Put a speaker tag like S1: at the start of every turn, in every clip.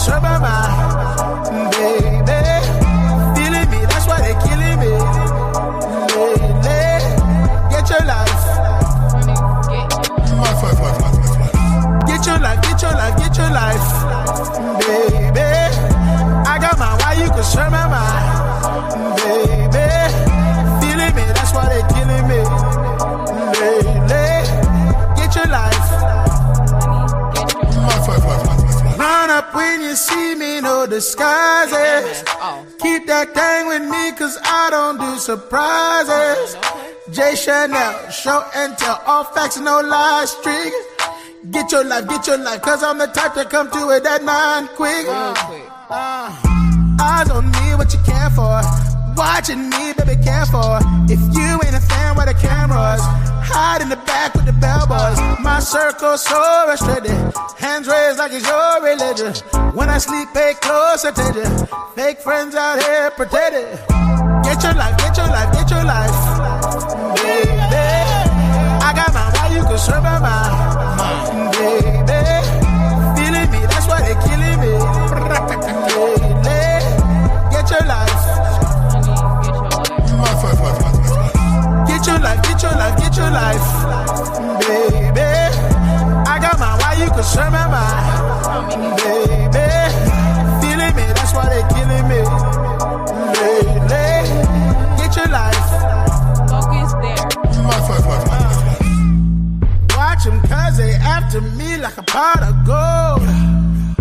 S1: concern my mind, baby. Feeling me, that's why they killing me. Lady, get your life. Get your life, get your life, get your life, baby. I got my why you concern my mind, baby. Feeling me, that's why they killing me. Lady, get your life. Run up when you see me, no disguises. Keep that thing with me, cause I don't do surprises. J. Chanel, show and tell, all facts, no lies, streak. Get your life, cause I'm the type that come through with that 9 quick. Eyes on me, what you care for? Watching me, baby, care for. If you ain't a fan, where the cameras? Hide in the back with the bellboys. My circle so restricted. Hands raised like it's your religion. When I sleep, pay close attention. Fake friends out here pretending. Get your life, get your life, get your life. Baby, I got my why you concern my mind. Baby, feeling me, that's why they killing me. Baby, get your life. Get your life, get your life, get your life, baby. I got my why you concern my mind, baby. Feeling me, that's why they killing me. Baby, get your life.
S2: Focus there.
S1: Watch them cause they after me like a pot of gold.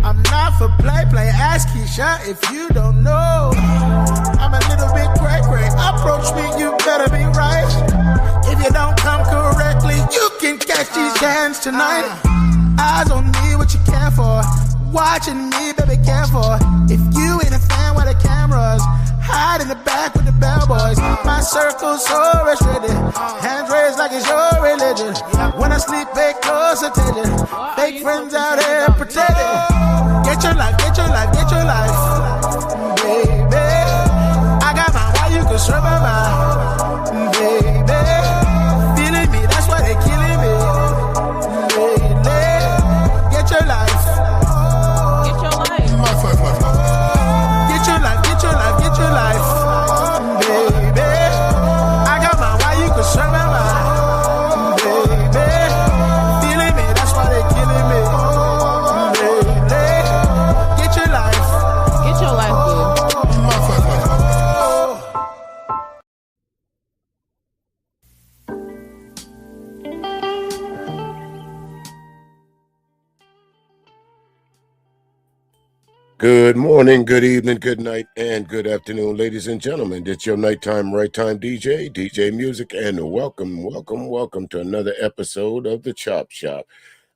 S1: I'm not for play, ask Keisha if you don't know. I'm a little bit cray-cray, approach me, you better be right. If you don't come correctly, you can catch these hands tonight. Eyes on me, what you care for? Watching me, baby, care for. If you ain't a fan, where the cameras? Hide in the back with the bellboys. My circle's so restricted. Hands raised like it's your religion. When I sleep, pay close attention. Fake friends out here pretending. Get your life, get your life, get your life, baby. I got my why you concern my mind, baby. Feeling me, that's why they killing me. Baby, get your life.
S2: Get your life.
S1: Get your life, get your life, get your life, baby. I got my why you concern my mind, baby. Feeling me, that's why they killing me. Get your life.
S2: Get your life, boo.
S3: Good morning, good evening, good night, and good afternoon, ladies and gentlemen. It's your nighttime, right time DJ Music, and welcome to another episode of the Chop Shop.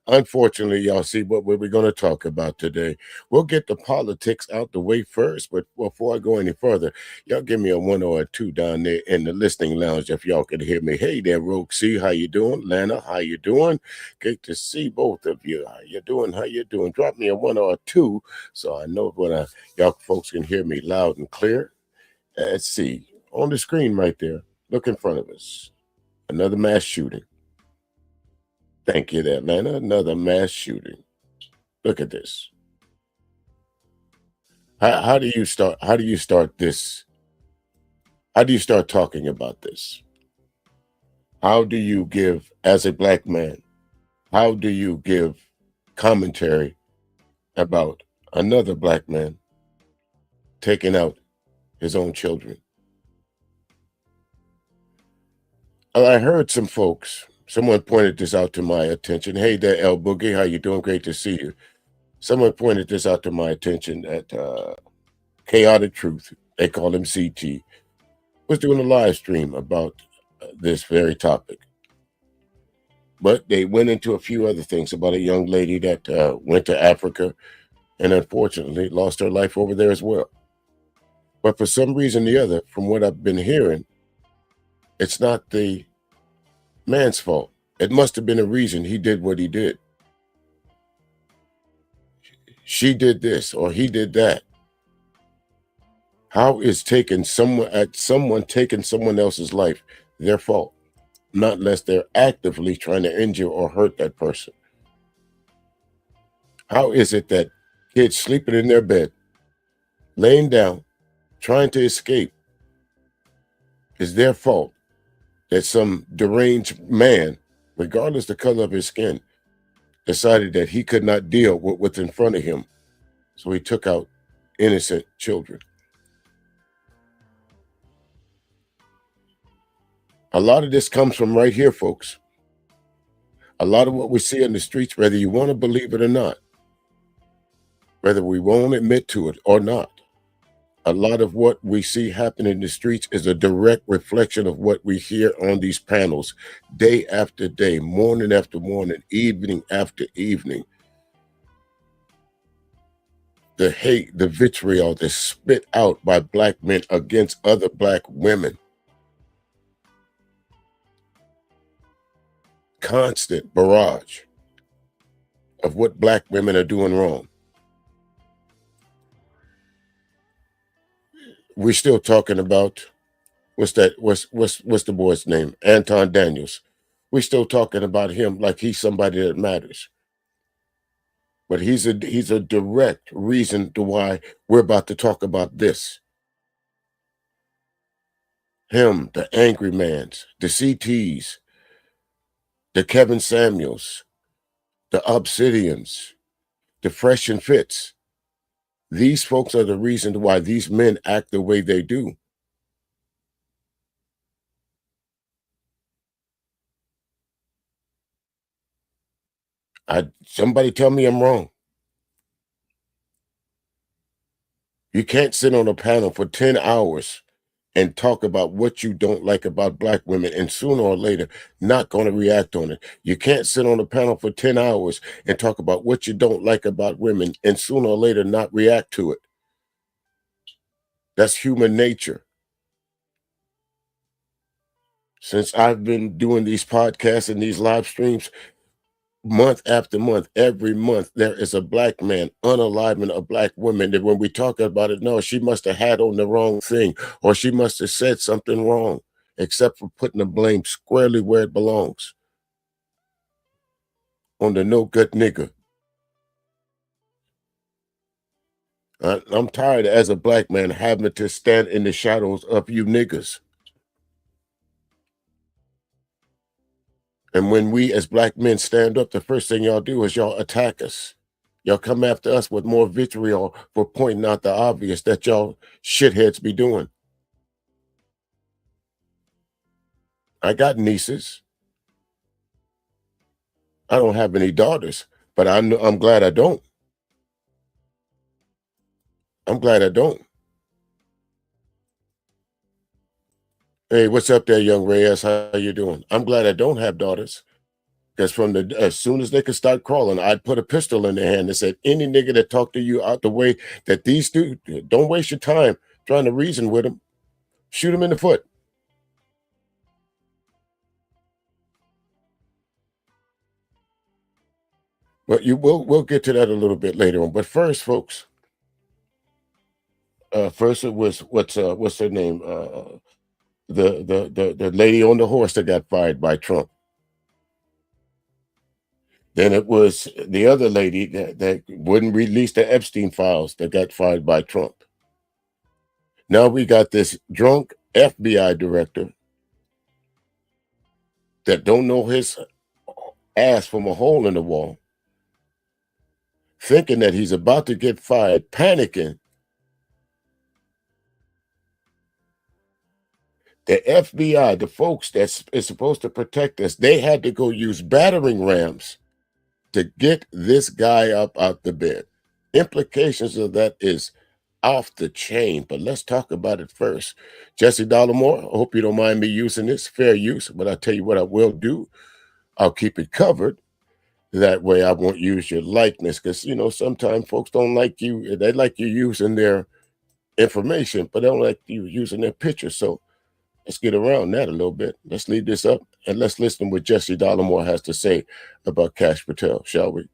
S3: Unfortunately, y'all see what we're going to talk about today. We'll get the politics out the way first, but before I go any further, y'all give me a 1 or a 2 down there in the listening lounge if y'all can hear me. Hey there, Rogue C, how you doing? Lana, how you doing? Great to see both of you. How you doing? How you doing? Drop me a 1 or a 2 so I know when y'all folks can hear me loud and clear. Let's see. On the screen right there, look in front of us. Another mass shooting. Thank you there, Atlanta. Another mass shooting. Look at this. How do you start? How do you start this? How do you start talking about this? How do you give, as a black man, how do you give commentary about another black man taking out his own children? I heard some folks. Someone pointed this out to my attention. Hey there, El Boogie. How you doing? Great to see you. Someone pointed this out to my attention that Chaotic Truth, they call him CT, was doing a live stream about this very topic. But they went into a few other things about a young lady that went to Africa and unfortunately lost her life over there as well. But for some reason or the other, from what I've been hearing, it's not the man's fault. It must have been a reason he did what he did. She did this or he did that. How is someone taking someone else's life their fault? Not unless they're actively trying to injure or hurt that person. How is it that Kids sleeping in their bed, laying down, trying to escape. It's their fault that some deranged man, regardless the color of his skin, decided that he could not deal with what's in front of him. So he took out innocent children. A lot of this comes from right here, folks. A lot of what we see in the streets, whether you want to believe it or not, whether we won't admit to it or not, a lot of what we see happen in the streets is a direct reflection of what we hear on these panels day after day, morning after morning, evening after evening. The hate, the vitriol that's spit out by black men against other black women. Constant barrage of what black women are doing wrong. We're still talking about what's the boy's name? Anton Daniels. We're still talking about him like he's somebody that matters. But he's a direct reason to why we're about to talk about this. Him, the Angry Mans, the CTs, the Kevin Samuels, the Obsidians, the Fresh and Fits. These folks are the reason why these men act the way they do. Somebody tell me I'm wrong. You can't sit on a panel for 10 hours and talk about what you don't like about black women and sooner or later not going to react on it. You can't sit on a panel for 10 hours and talk about what you don't like about women and sooner or later not react to it. That's human nature. Since I've been doing these podcasts and these live streams, month after month, every month, there is a black man unaliving a black woman that when we talk about it, no, she must have had on the wrong thing or she must have said something wrong, except for putting the blame squarely where it belongs, on the no good nigga. I'm tired as a black man having to stand in the shadows of you niggas. And when we as black men stand up, the first thing y'all do is y'all attack us. Y'all come after us with more vitriol for pointing out the obvious that y'all shitheads be doing. I got nieces. I don't have any daughters, but I'm glad I don't. I'm glad I don't. Hey, what's up there, young Reyes? How you doing? I'm glad I don't have daughters. Because as soon as they could start crawling, I'd put a pistol in their hand and said, any nigga that talk to you out the way that these do, don't waste your time trying to reason with them. Shoot them in the foot. But we'll get to that a little bit later on. But first, folks, first it was what's her name? The lady on the horse that got fired by Trump. Then it was the other lady that wouldn't release the Epstein files that got fired by Trump. Now we got this drunk FBI director that don't know his ass from a hole in the wall, thinking that he's about to get fired, panicking. The FBI, the folks that is supposed to protect us, they had to go use battering rams to get this guy up out the bed. Implications of that is off the chain, but let's talk about it first. Jesse Dollamore, I hope you don't mind me using this, fair use, but I'll tell you what I will do. I'll keep it covered. That way I won't use your likeness because, you know, sometimes folks don't like you. They like you using their information, but they don't like you using their picture. So let's get around that a little bit. Let's leave this up and let's listen to what Jesse Dollamore has to say about Kash Patel, shall we?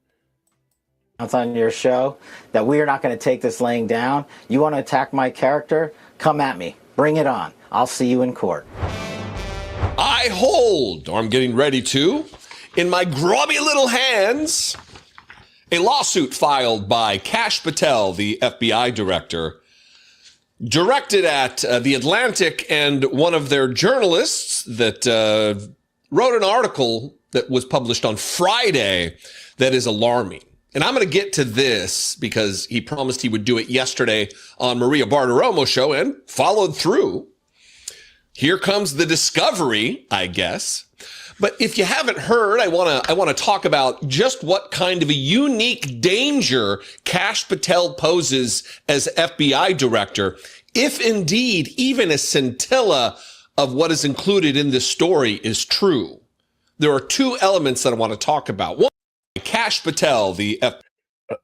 S4: On your show that we are not going to take this laying down. You want to attack my character? Come at me. Bring it on. I'll see you in court.
S5: I hold, or I'm getting ready to, in my grubby little hands, A lawsuit filed by Kash Patel, the FBI director, directed at The Atlantic and one of their journalists that wrote an article that was published on Friday that is alarming. And I'm going to get to this because he promised he would do it yesterday on Maria Bartiromo's show and followed through. Here comes the discovery, I guess. But if you haven't heard, I want to talk about just what kind of a unique danger Kash Patel poses as FBI director, if indeed even a scintilla of what is included in this story is true. There are two elements that I want to talk about. One, Kash Patel, the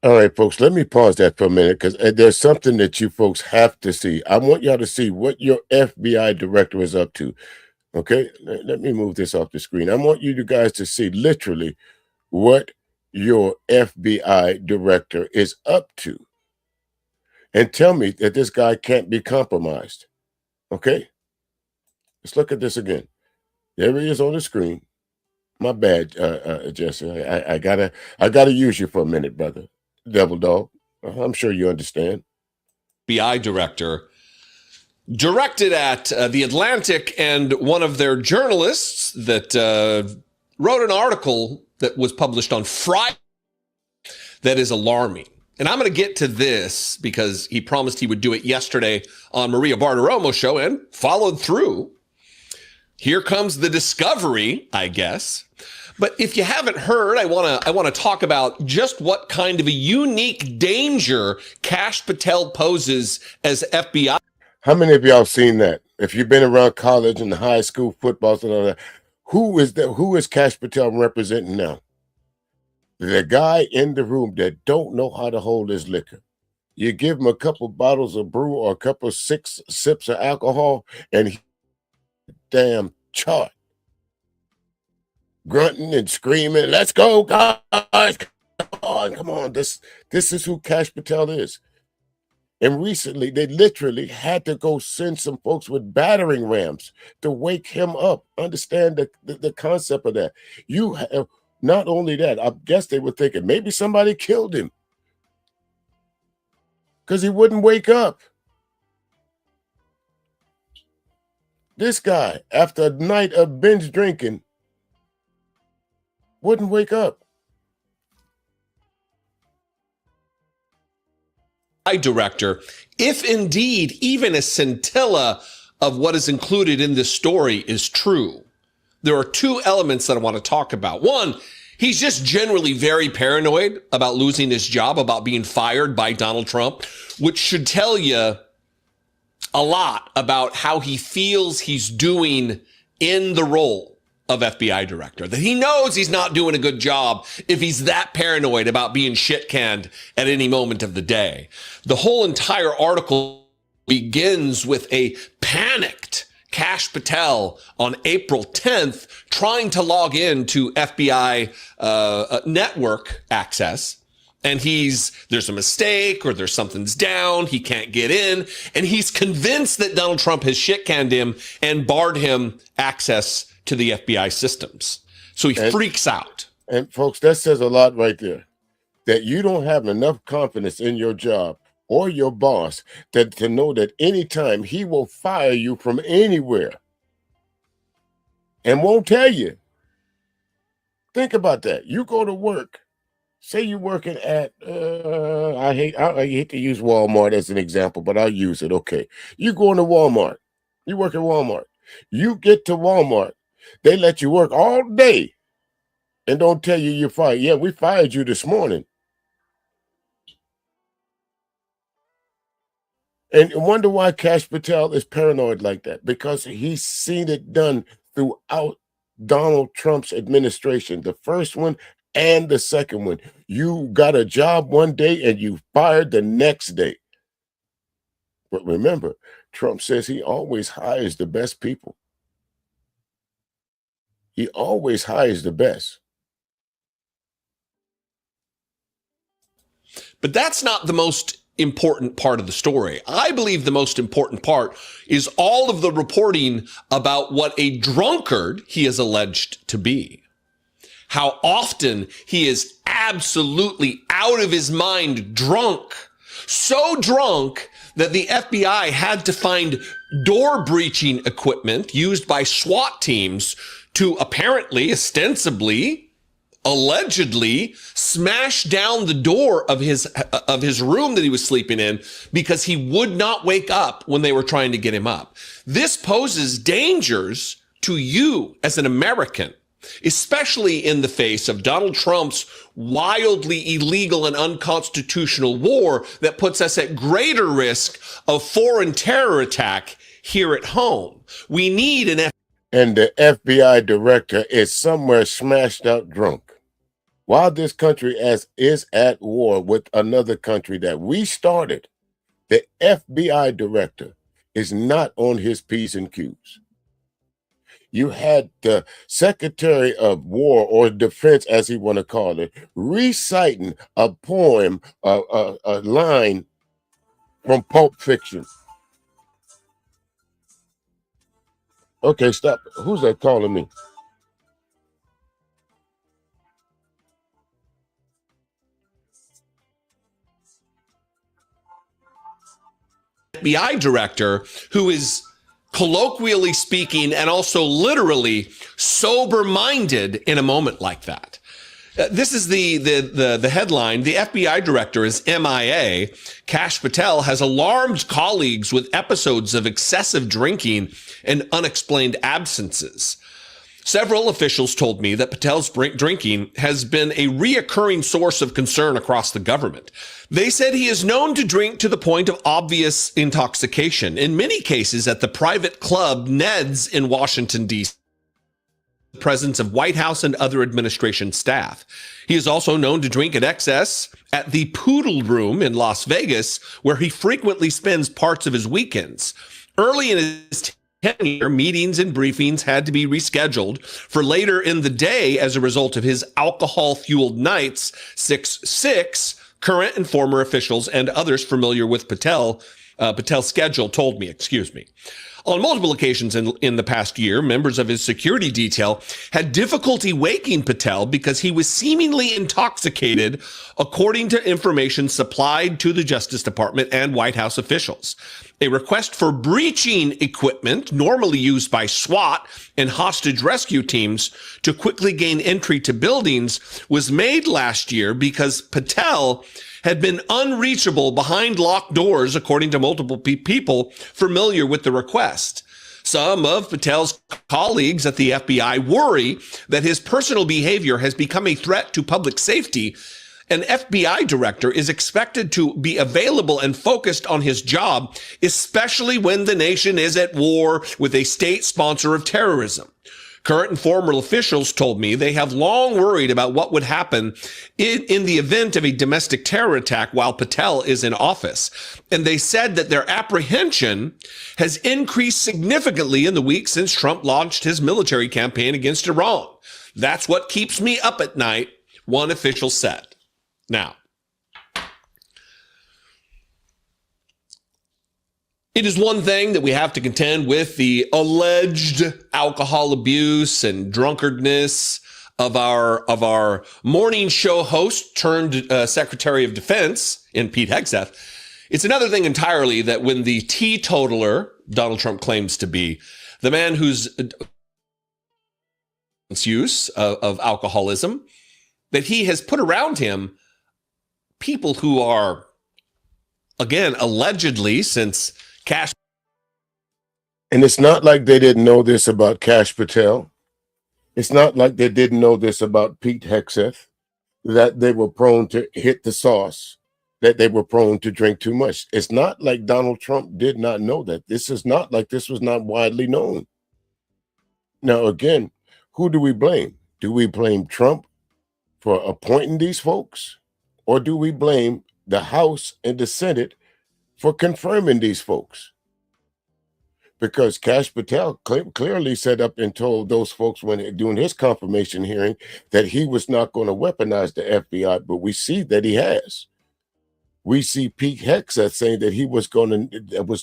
S3: All right, folks, let me pause that for a minute because there's something that you folks have to see. I want y'all to see what your FBI director is up to. Okay, let me move this off the screen. I want you guys to see literally what your FBI director is up to and tell me that this guy can't be compromised. Okay, let's look at this again. There he is on the screen. My bad, Jesse. I gotta use you for a minute, brother. Devil dog. I'm sure you understand.
S5: FBI director directed at The Atlantic and one of their journalists that wrote an article that was published on Friday that is alarming. And I'm going to get to this because he promised he would do it yesterday on Maria Bartiromo's show and followed through. Here comes the discovery, I guess. But if you haven't heard, I want to talk about just what kind of a unique danger Kash Patel poses as FBI.
S3: How many of y'all seen that? If you've been around college and high school footballs and all that, who is Kash Patel representing now? The guy in the room that don't know how to hold his liquor. You give him a couple bottles of brew or a couple 6 sips of alcohol, and he damn chart. Grunting and screaming, let's go, guys. Come on. This is who Kash Patel is. And recently, they literally had to go send some folks with battering rams to wake him up. Understand the concept of that. You have, not only that, I guess they were thinking maybe somebody killed him because he wouldn't wake up. This guy, after a night of binge drinking, wouldn't wake up.
S5: Director, if indeed even a scintilla of what is included in this story is true, there are two elements that I want to talk about. One, he's just generally very paranoid about losing his job, about being fired by Donald Trump, which should tell you a lot about how he feels he's doing in the role of FBI director, that he knows he's not doing a good job if he's that paranoid about being shit-canned at any moment of the day. The whole entire article begins with a panicked Kash Patel on April 10th trying to log in to FBI network access. And there's a mistake or there's something's down. He can't get in. And he's convinced that Donald Trump has shit-canned him and barred him access to the FBI systems. So he freaks out.
S3: And folks, that says a lot right there. That you don't have enough confidence in your job or your boss to know that anytime he will fire you from anywhere and won't tell you. Think about that. You go to work. Say you're working at, I hate to use Walmart as an example, but I'll use it. Okay. You go into Walmart. You work at Walmart. You get to Walmart. They let you work all day and don't tell you you're fired. Yeah, we fired you this morning. And wonder why Kash Patel is paranoid like that. Because he's seen it done throughout Donald Trump's administration. The first one and the second one. You got a job one day and you fired the next day. But remember, Trump says he always hires the best people. He always hires the best.
S5: But that's not the most important part of the story. I believe the most important part is all of the reporting about what a drunkard he is alleged to be. how often he is absolutely out of his mind drunk. So drunk that the FBI had to find door breaching equipment used by SWAT teams to apparently, ostensibly, allegedly smash down the door of his room that he was sleeping in because he would not wake up when they were trying to get him up. This poses dangers to you as an American, especially in the face of Donald Trump's wildly illegal and unconstitutional war that puts us at greater risk of foreign terror attack here at home. We need an
S3: And the FBI director is somewhere smashed out drunk. While this country is at war with another country that we started, the FBI director is not on his P's and Q's. You had the Secretary of War or Defense, as he want to call it, reciting a poem, a line from Pulp Fiction. Okay, stop. Who's that calling me?
S5: FBI director who is, colloquially speaking and also literally sober-minded in a moment like that. This is the headline. The FBI director is MIA. Kash Patel has alarmed colleagues with episodes of excessive drinking and unexplained absences. Several officials told me that Patel's drinking has been a reoccurring source of concern across the government. They said he is known to drink to the point of obvious intoxication, in many cases at the private club Ned's in Washington, D.C., in the presence of White House and other administration staff. He is also known to drink in excess at the Poodle Room in Las Vegas, where he frequently spends parts of his weekends. Early in his tenure, meetings and briefings had to be rescheduled for later in the day as a result of his alcohol-fueled nights. 6 current and former officials and others familiar with Patel's schedule told me, On multiple occasions in the past year, members of his security detail had difficulty waking Patel because he was seemingly intoxicated, according to information supplied to the Justice Department and White House officials. A request for breaching equipment, normally used by SWAT and hostage rescue teams to quickly gain entry to buildings, was made last year because Patel had been unreachable behind locked doors, according to multiple people familiar with the request. Some of Patel's colleagues at the FBI worry that his personal behavior has become a threat to public safety. An FBI director is expected to be available and focused on his job, especially when the nation is at war with a state sponsor of terrorism. Current and former officials told me they have long worried about what would happen in the event of a domestic terror attack while Patel is in office. And they said that their apprehension has increased significantly in the weeks since Trump launched his military campaign against Iran. That's what keeps me up at night, one official said. Now, it is one thing that we have to contend with the alleged alcohol abuse and drunkardness of our morning show host turned Secretary of Defense in Pete Hegseth. It's another thing entirely that when the teetotaler Donald Trump claims to be, the man whose use of alcoholism, that he has put around him people who are, again, allegedly, since Kash.
S3: And it's not like they didn't know this about Kash Patel. It's not like they didn't know this about Pete Hegseth, that they were prone to hit the sauce, that they were prone to drink too much. It's not like Donald Trump did not know that. This is not like this was not widely known. Now, again, who do we blame? Do we blame Trump for appointing these folks? Or do we blame the House and the Senate for confirming these folks? Because Kash Patel clearly set up and told those folks when doing his confirmation hearing that he was not going to weaponize the FBI, but we see that he has. We see Pete Hegseth saying that he was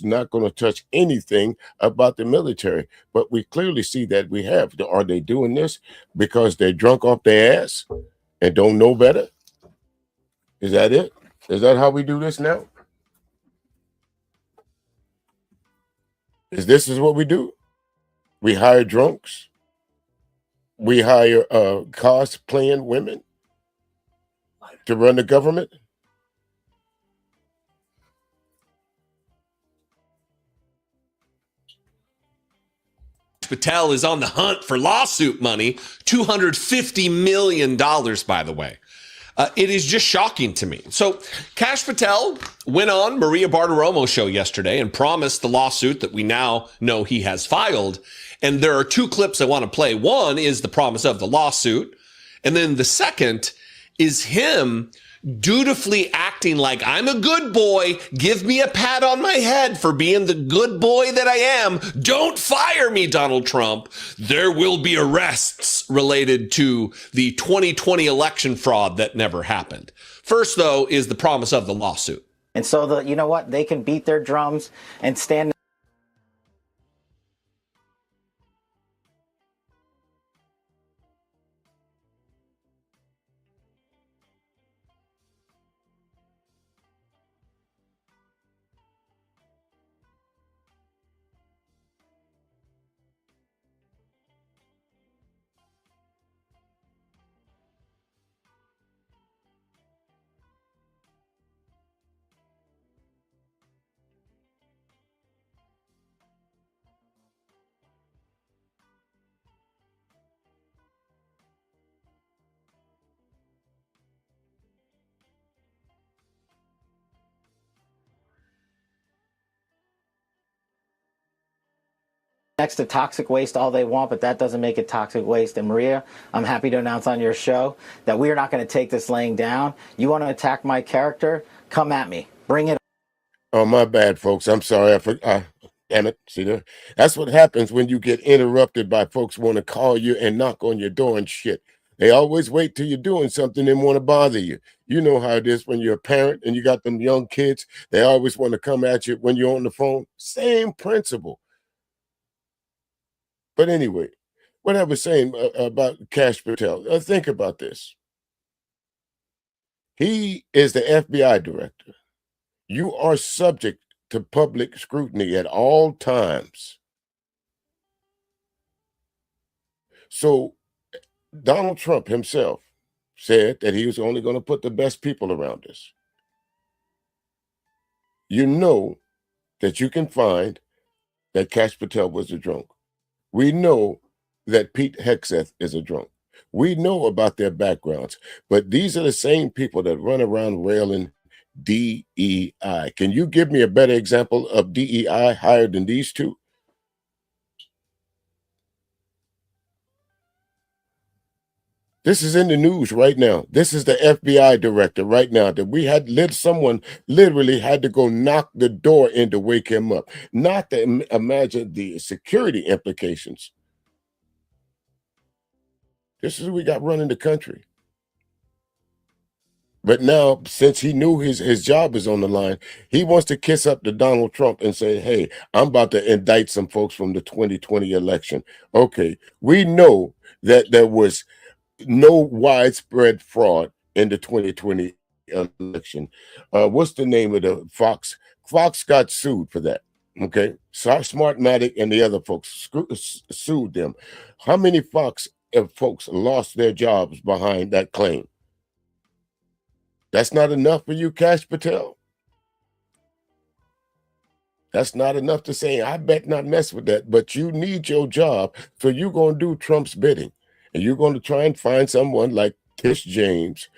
S3: not going to touch anything about the military. But we clearly see that we have. Are they doing this because they're drunk off their ass and don't know better? Is that it? Is that how we do this now? This is what we do? We hire drunks. We hire cosplaying women to run the government.
S5: Patel is on the hunt for lawsuit money, $250 million, by the way. It is just shocking to me. So Kash Patel went on Maria Bartiromo's show yesterday and promised the lawsuit that we now know he has filed. And there are two clips I want to play. One is the promise of the lawsuit. And then the second is him dutifully acting like I'm a good boy. Give me a pat on my head for being the good boy that I am. Don't fire me, Donald Trump. There will be arrests related to the 2020 election fraud that never happened. First, though, is the promise of the lawsuit.
S4: And so, you know what? They can beat their drums and stand. Next to toxic waste all they want, but that doesn't make it toxic waste. And Maria, I'm happy to announce on your show that we are not going to take this laying down. You want to attack my character? Come at me. Bring it.
S3: Oh, my bad, folks. I'm sorry. Damn it. See there? That's what happens when you get interrupted by folks want to call you and knock on your door and shit. They always wait till you're doing something and want to bother you. You know how it is when you're a parent and you got them young kids. They always want to come at you when you're on the phone. Same principle. But anyway, what I was saying about Kash Patel, think about this. He is the FBI director. You are subject to public scrutiny at all times. So Donald Trump himself said that he was only going to put the best people around us. You know that you can find that Kash Patel was a drunk. We know that Pete Hegseth is a drunk. We know about their backgrounds, but these are the same people that run around railing DEI. Can you give me a better example of DEI higher than these two? This is in the news right now. This is the FBI director right now that we had someone literally had to go knock the door in to wake him up. Not to imagine the security implications. This is who we got running the country. But now, since he knew his job is on the line, he wants to kiss up to Donald Trump and say, hey, I'm about to indict some folks from the 2020 election. Okay, we know that there was no widespread fraud in the 2020 election. What's the name of the Fox? Fox got sued for that. Okay, Smartmatic and the other folks sued them. How many Fox folks lost their jobs behind that claim? That's not enough for you, Kash Patel. That's not enough to say, I bet not mess with that, but you need your job, so you're going to do Trump's bidding. And you're going to try and find someone like Tish James,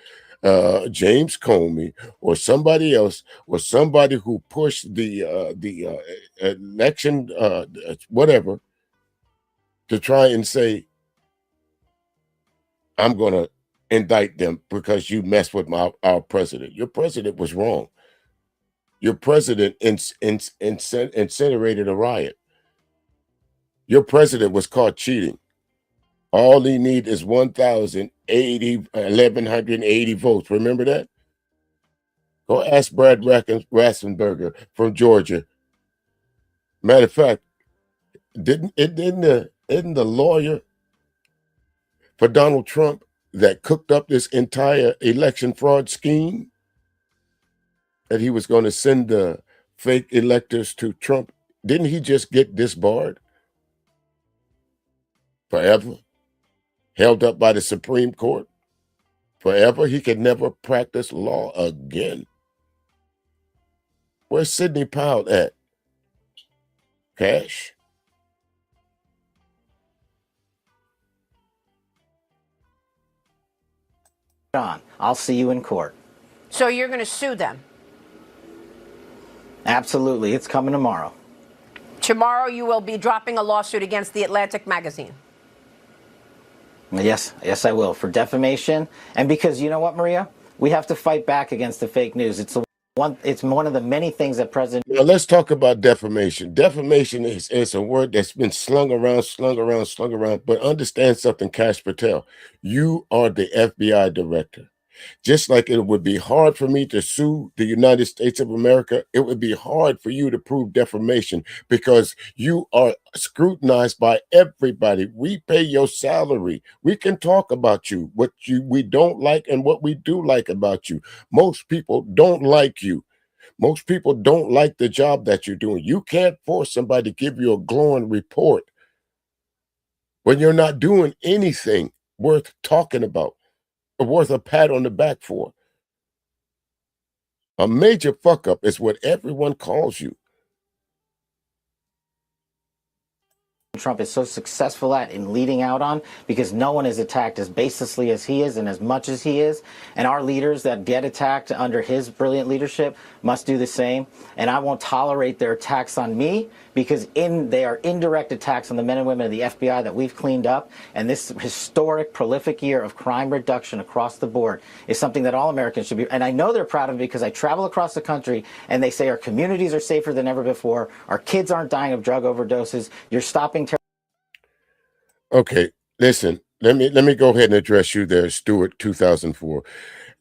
S3: James Comey, or somebody else, or somebody who pushed the election, whatever, to try and say, I'm going to indict them because you messed with our president. Your president was wrong. Your president incinerated a riot. Your president was caught cheating. All he need is 1,180 votes. Remember that? Go ask Brad Rassenberger from Georgia. Matter of fact, isn't the lawyer for Donald Trump that cooked up this entire election fraud scheme that he was going to send the fake electors to Trump? Didn't he just get disbarred forever? Held up by the Supreme Court forever? He could never practice law again. Where's Sidney Powell at? Cash?
S4: John, I'll see you in court.
S6: So you're going to sue them?
S4: Absolutely. It's coming tomorrow.
S6: Tomorrow you will be dropping a lawsuit against the Atlantic magazine.
S4: Yes, I will, for defamation. And because you know what, Maria? We have to fight back against the fake news. It's one of the many things that President...
S3: Now let's talk about defamation. Defamation is a word that's been slung around. But understand something, Kash Patel. You are the FBI director. Just like it would be hard for me to sue the United States of America, it would be hard for you to prove defamation because you are scrutinized by everybody. We pay your salary. We can talk about you, what we don't like and what we do like about you. Most people don't like you. Most people don't like the job that you're doing. You can't force somebody to give you a glowing report when you're not doing anything worth talking about, worth a pat on the back for. A major fuck up is what everyone calls you.
S4: Trump is so successful at in leading out on, because no one is attacked as baselessly as he is and as much as he is. And our leaders that get attacked under his brilliant leadership must do the same. And I won't tolerate their attacks on me, because they are indirect attacks on the men and women of the FBI that we've cleaned up. And this historic, prolific year of crime reduction across the board is something that all Americans should be. And I know they're proud of it because I travel across the country and they say our communities are safer than ever before. Our kids aren't dying of drug overdoses. You're stopping.
S3: Okay, listen, let me go ahead and address you there, Stuart 2004.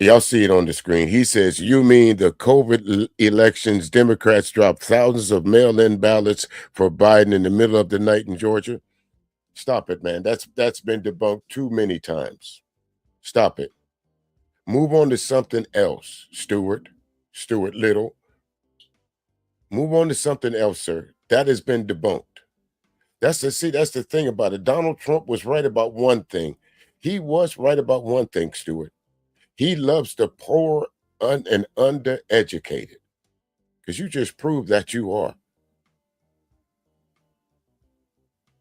S3: Y'all see it on the screen. He says, you mean the COVID elections, Democrats dropped thousands of mail-in ballots for Biden in the middle of the night in Georgia? Stop it, man. That's been debunked too many times. Stop it. Move on to something else, Stuart Little. Move on to something else, sir. That has been debunked. That's the thing about it. Donald Trump was right about one thing. He was right about one thing, Stuart. He loves the poor and undereducated, because you just proved that you are.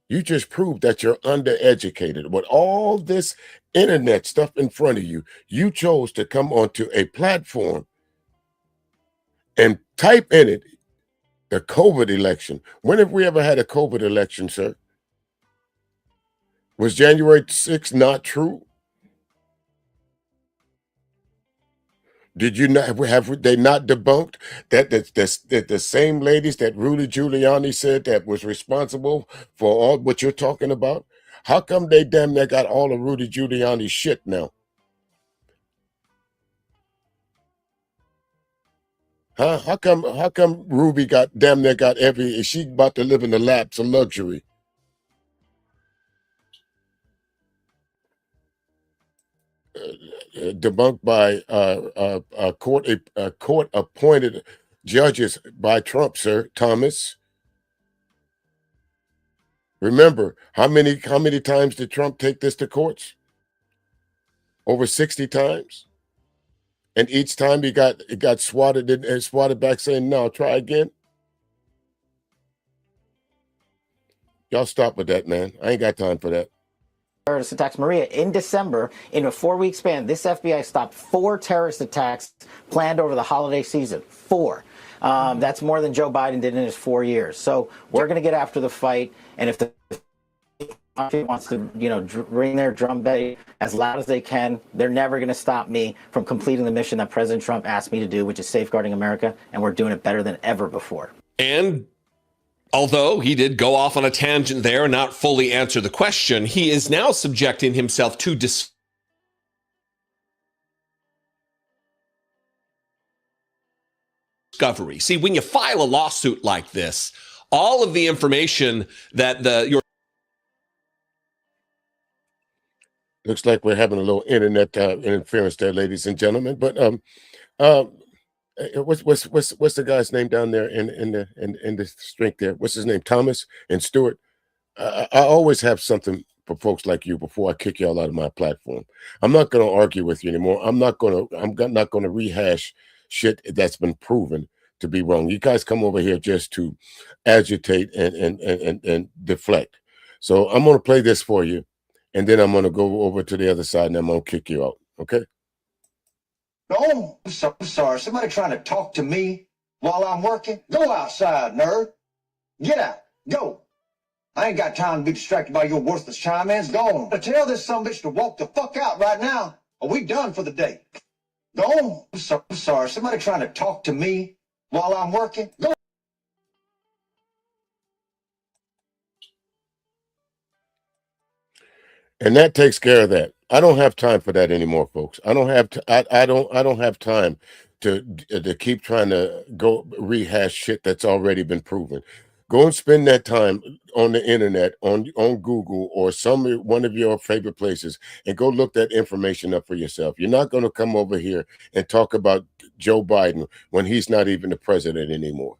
S3: You just proved that you're undereducated. With all this internet stuff in front of you, you chose to come onto a platform and type in it, the COVID election. When have we ever had a COVID election, sir? Was January 6th not true? Did you not have they not debunked that the same ladies that Rudy Giuliani said that was responsible for all what you're talking about? How come they damn near got all of Rudy Giuliani's shit now? Huh? How come Ruby damn near got she about to live in the laps of luxury? Debunked by court appointed judges by Trump, sir, Thomas. Remember, how many times did Trump take this to courts? Over 60 times. And each time it got swatted and swatted back, saying, no, try again. Y'all stop with that, man. I ain't got time for that.
S4: Terrorist attacks. Maria, in December, in a 4-week span, this FBI stopped 4 terrorist attacks planned over the holiday season. 4. That's more than Joe Biden did in his 4 years. So we're going to get after the fight. And if the wants to, ring their drum beat as loud as they can, they're never going to stop me from completing the mission that President Trump asked me to do, which is safeguarding America. And we're doing it better than ever before.
S5: And although he did go off on a tangent there and not fully answer the question, he is now subjecting himself to discovery. See, when you file a lawsuit like this, all of the information that your
S3: Looks like we're having a little internet interference there, ladies and gentlemen. But what's the guy's name down there in the strength there? What's his name? Thomas and Stewart. I always have something for folks like you before I kick y'all out of my platform. I'm not going to argue with you anymore. I'm not going to rehash shit that's been proven to be wrong. You guys come over here just to agitate and deflect. So I'm going to play this for you, and then I'm going to go over to the other side, and I'm going to kick you out. Okay?
S7: No, I'm sorry. Somebody trying to talk to me while I'm working? Go outside, nerd. Get out. Go. I ain't got time to be distracted by your worthless chime-ins. Go on. Tell this sumbitch to walk the fuck out right now, or we done for the day. Go on. I'm sorry. Somebody trying to talk to me while I'm working? Go.
S3: And that takes care of that. I don't have time for that anymore, folks. I don't have time to keep trying to go rehash shit that's already been proven. Go and spend that time on the internet, on Google or one of your favorite places, and go look that information up for yourself. You're not going to come over here and talk about Joe Biden when he's not even the president anymore.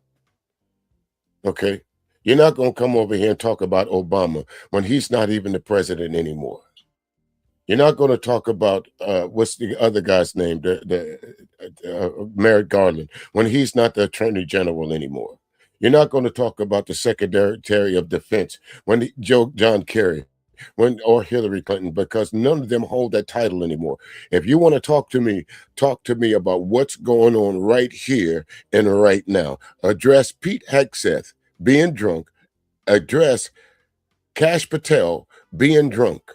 S3: Okay? You're not going to come over here and talk about Obama when he's not even the president anymore. You're not going to talk about what's the other guy's name, Merrick Garland, when he's not the attorney general anymore. You're not going to talk about the Secretary of Defense when John Kerry, or Hillary Clinton, because none of them hold that title anymore. If you want to talk to me about what's going on right here and right now. Address Pete Hegseth being drunk. Address Kash Patel being drunk,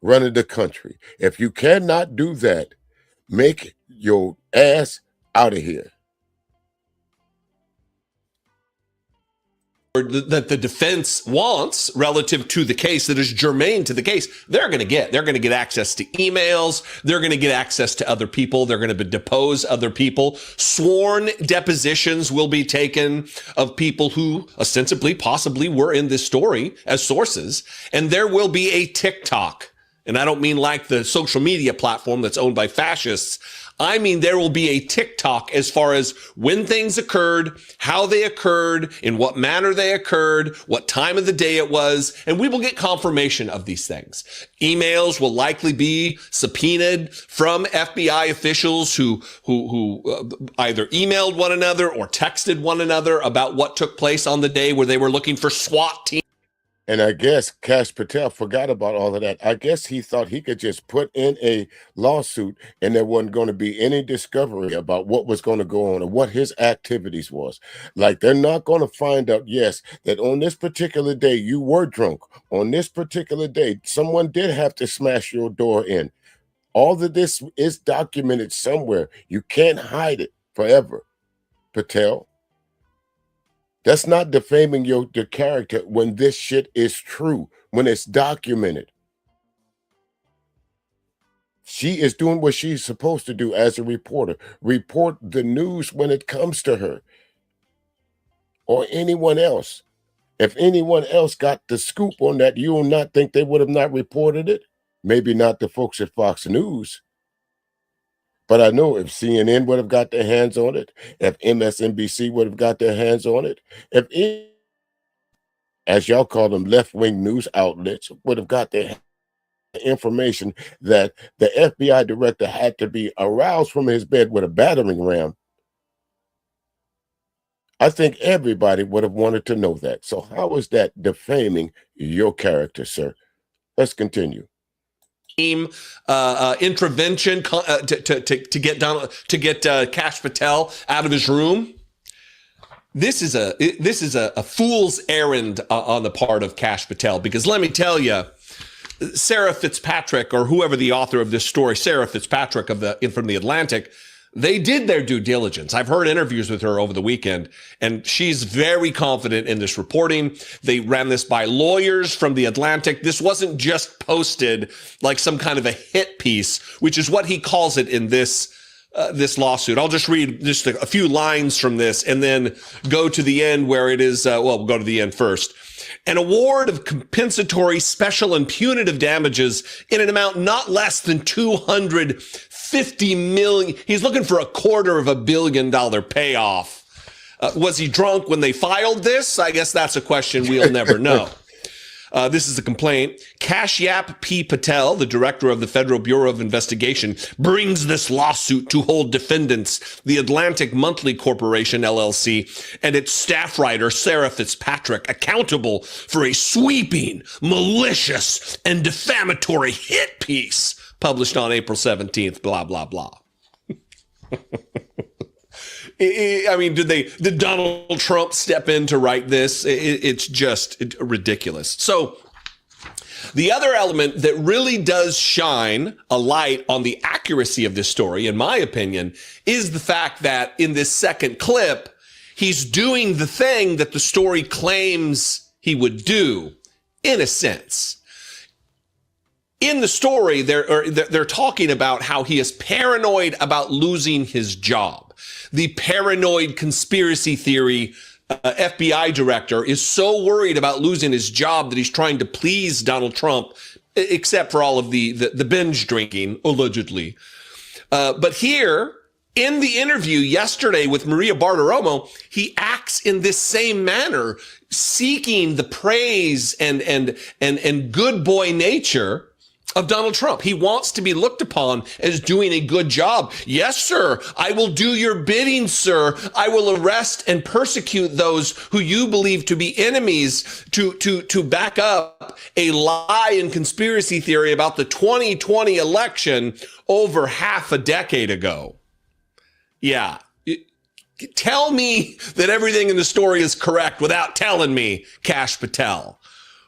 S3: running the country. If you cannot do that, make your ass out of here.
S5: that the defense wants relative to the case that is germane to the case, they're going to get. They're going to get access to emails. They're going to get access to other people. They're going to depose other people. Sworn depositions will be taken of people who ostensibly, possibly were in this story as sources. And there will be a TikTok. And I don't mean like the social media platform that's owned by fascists. I mean, there will be a TikTok as far as when things occurred, how they occurred, in what manner they occurred, what time of the day it was, and we will get confirmation of these things. Emails will likely be subpoenaed from FBI officials who either emailed one another or texted one another about what took place on the day where they were looking for SWAT teams.
S3: And I guess Kash Patel forgot about all of that. I guess he thought he could just put in a lawsuit and there wasn't going to be any discovery about what was going to go on or what his activities was. Like, they're not going to find out, yes, that on this particular day you were drunk. On this particular day, someone did have to smash your door in. All of this is documented somewhere. You can't hide it forever, Patel. That's not defaming the character when this shit is true, when it's documented. She is doing what she's supposed to do as a reporter. Report the news when it comes to her or anyone else. If anyone else got the scoop on that, you will not think they would have not reported it. Maybe not the folks at Fox News. But I know if CNN would have got their hands on it, if MSNBC would have got their hands on it, if as y'all call them, left-wing news outlets would have got their information that the FBI director had to be aroused from his bed with a battering ram, I think everybody would have wanted to know that. So how is that defaming your character, sir? Let's continue.
S5: Intervention to get Kash Patel out of his room. This is a fool's errand on the part of Kash Patel, because let me tell you, Sarah Fitzpatrick, or whoever the author of this story, Sarah Fitzpatrick from the Atlantic, they did their due diligence. I've heard interviews with her over the weekend, and she's very confident in this reporting. They ran this by lawyers from the Atlantic. This wasn't just posted like some kind of a hit piece, which is what he calls it in this this lawsuit. I'll just read just a few lines from this and then go to the end where it is, we'll go to the end first. An award of compensatory, special, and punitive damages in an amount not less than $250 million. He's looking for $250 million payoff. Was he drunk when they filed this? I guess that's a question we'll never know. This is a complaint. Kash Patel, the director of the Federal Bureau of Investigation, brings this lawsuit to hold defendants, the Atlantic Monthly Corporation, LLC, and its staff writer, Sarah Fitzpatrick, accountable for a sweeping, malicious, and defamatory hit piece published on April 17th, blah, blah, blah. I mean, did Donald Trump step in to write this? It's just ridiculous. So the other element that really does shine a light on the accuracy of this story, in my opinion, is the fact that in this second clip, he's doing the thing that the story claims he would do, in a sense. In the story, they're talking about how he is paranoid about losing his job. The paranoid conspiracy theory FBI director is so worried about losing his job that he's trying to please Donald Trump, except for all of the binge drinking, allegedly. But here, in the interview yesterday with Maria Bartiromo, he acts in this same manner, seeking the praise and good boy nature of Donald Trump. He wants to be looked upon as doing a good job. Yes, sir. I will do your bidding, sir. I will arrest and persecute those who you believe to be enemies to back up a lie and conspiracy theory about the 2020 election over half a decade ago. Yeah. Tell me that everything in the story is correct without telling me, Kash Patel.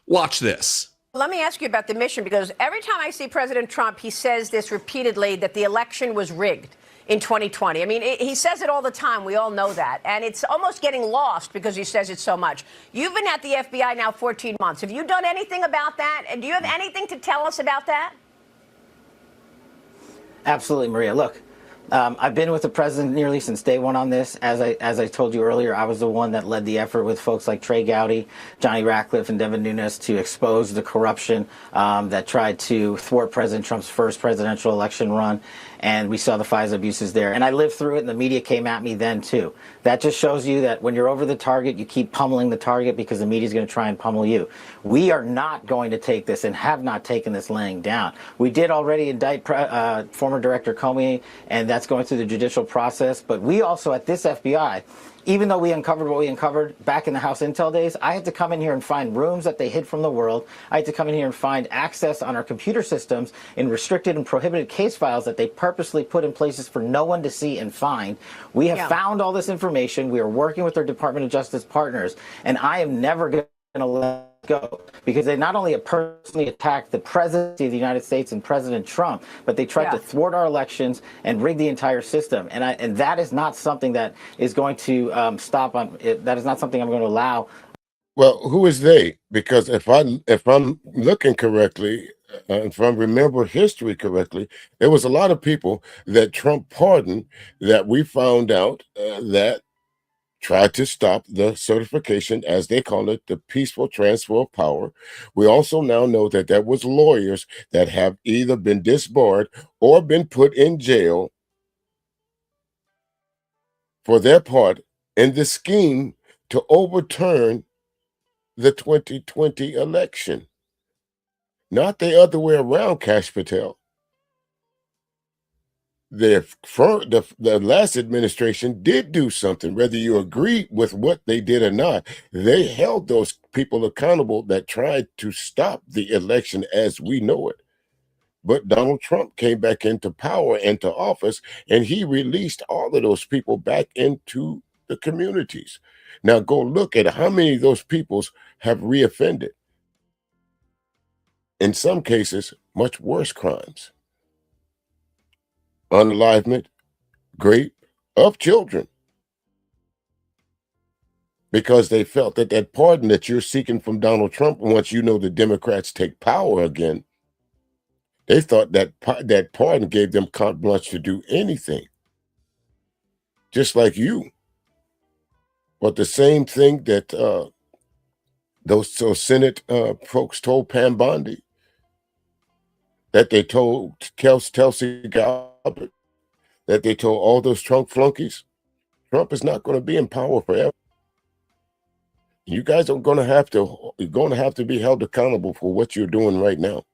S5: Watch this.
S6: Let me ask you about the mission, because every time I see President Trump, he says this repeatedly, that the election was rigged in 2020. I mean, he says it all the time. We all know that. And it's almost getting lost because he says it so much. You've been at the FBI now 14 months. Have you done anything about that? And do you have anything to tell us about that?
S4: Absolutely, Maria. Look, I've been with the president nearly since day one on this. As I told you earlier, I was the one that led the effort with folks like Trey Gowdy, Johnny Ratcliffe, and Devin Nunes to expose the corruption that tried to thwart President Trump's first presidential election run. And we saw the FISA abuses there. And I lived through it, and the media came at me then, too. That just shows you that when you're over the target, you keep pummeling the target because the media is going to try and pummel you. We are not going to take this and have not taken this laying down. We did already indict former Director Comey, and that's going through the judicial process. But we also, at this FBI, even though we uncovered what we uncovered back in the House Intel days, I had to come in here and find rooms that they hid from the world. I had to come in here and find access on our computer systems in restricted and prohibited case files that they purposely put in places for no one to see and find. We have found all this information. We are working with our Department of Justice partners, and I am never going to let go, because they not only have personally attacked the presidency of the United States and President Trump, but they tried to thwart our elections and rig the entire system. And that is not something that is going to stop on it. That is not something I'm going to allow.
S3: Well, who is they? Because if I'm looking correctly, if I remember history correctly, there was a lot of people that Trump pardoned that we found out that tried to stop the certification, as they call it, the peaceful transfer of power. We also now know that there was lawyers that have either been disbarred or been put in jail for their part in the scheme to overturn the 2020 election. Not the other way around, Kash Patel. The last administration did do something, whether you agree with what they did or not. They held those people accountable that tried to stop the election as we know it. But Donald Trump came back into power, into office, and he released all of those people back into the communities. Now go look at how many of those peoples have reoffended. In some cases, much worse crimes. Unalivement, rape of children, because they felt that that pardon that you're seeking from Donald Trump, once you know the Democrats take power again, they thought that that pardon gave them carte blanche to do anything. just like you. But the same thing that those Senate folks told Pam Bondi, that they told Tulsi Gabbard, that they told all those Trump flunkies, Trump is not going to be in power forever. You guys are going to have to be held accountable for what you're doing right now.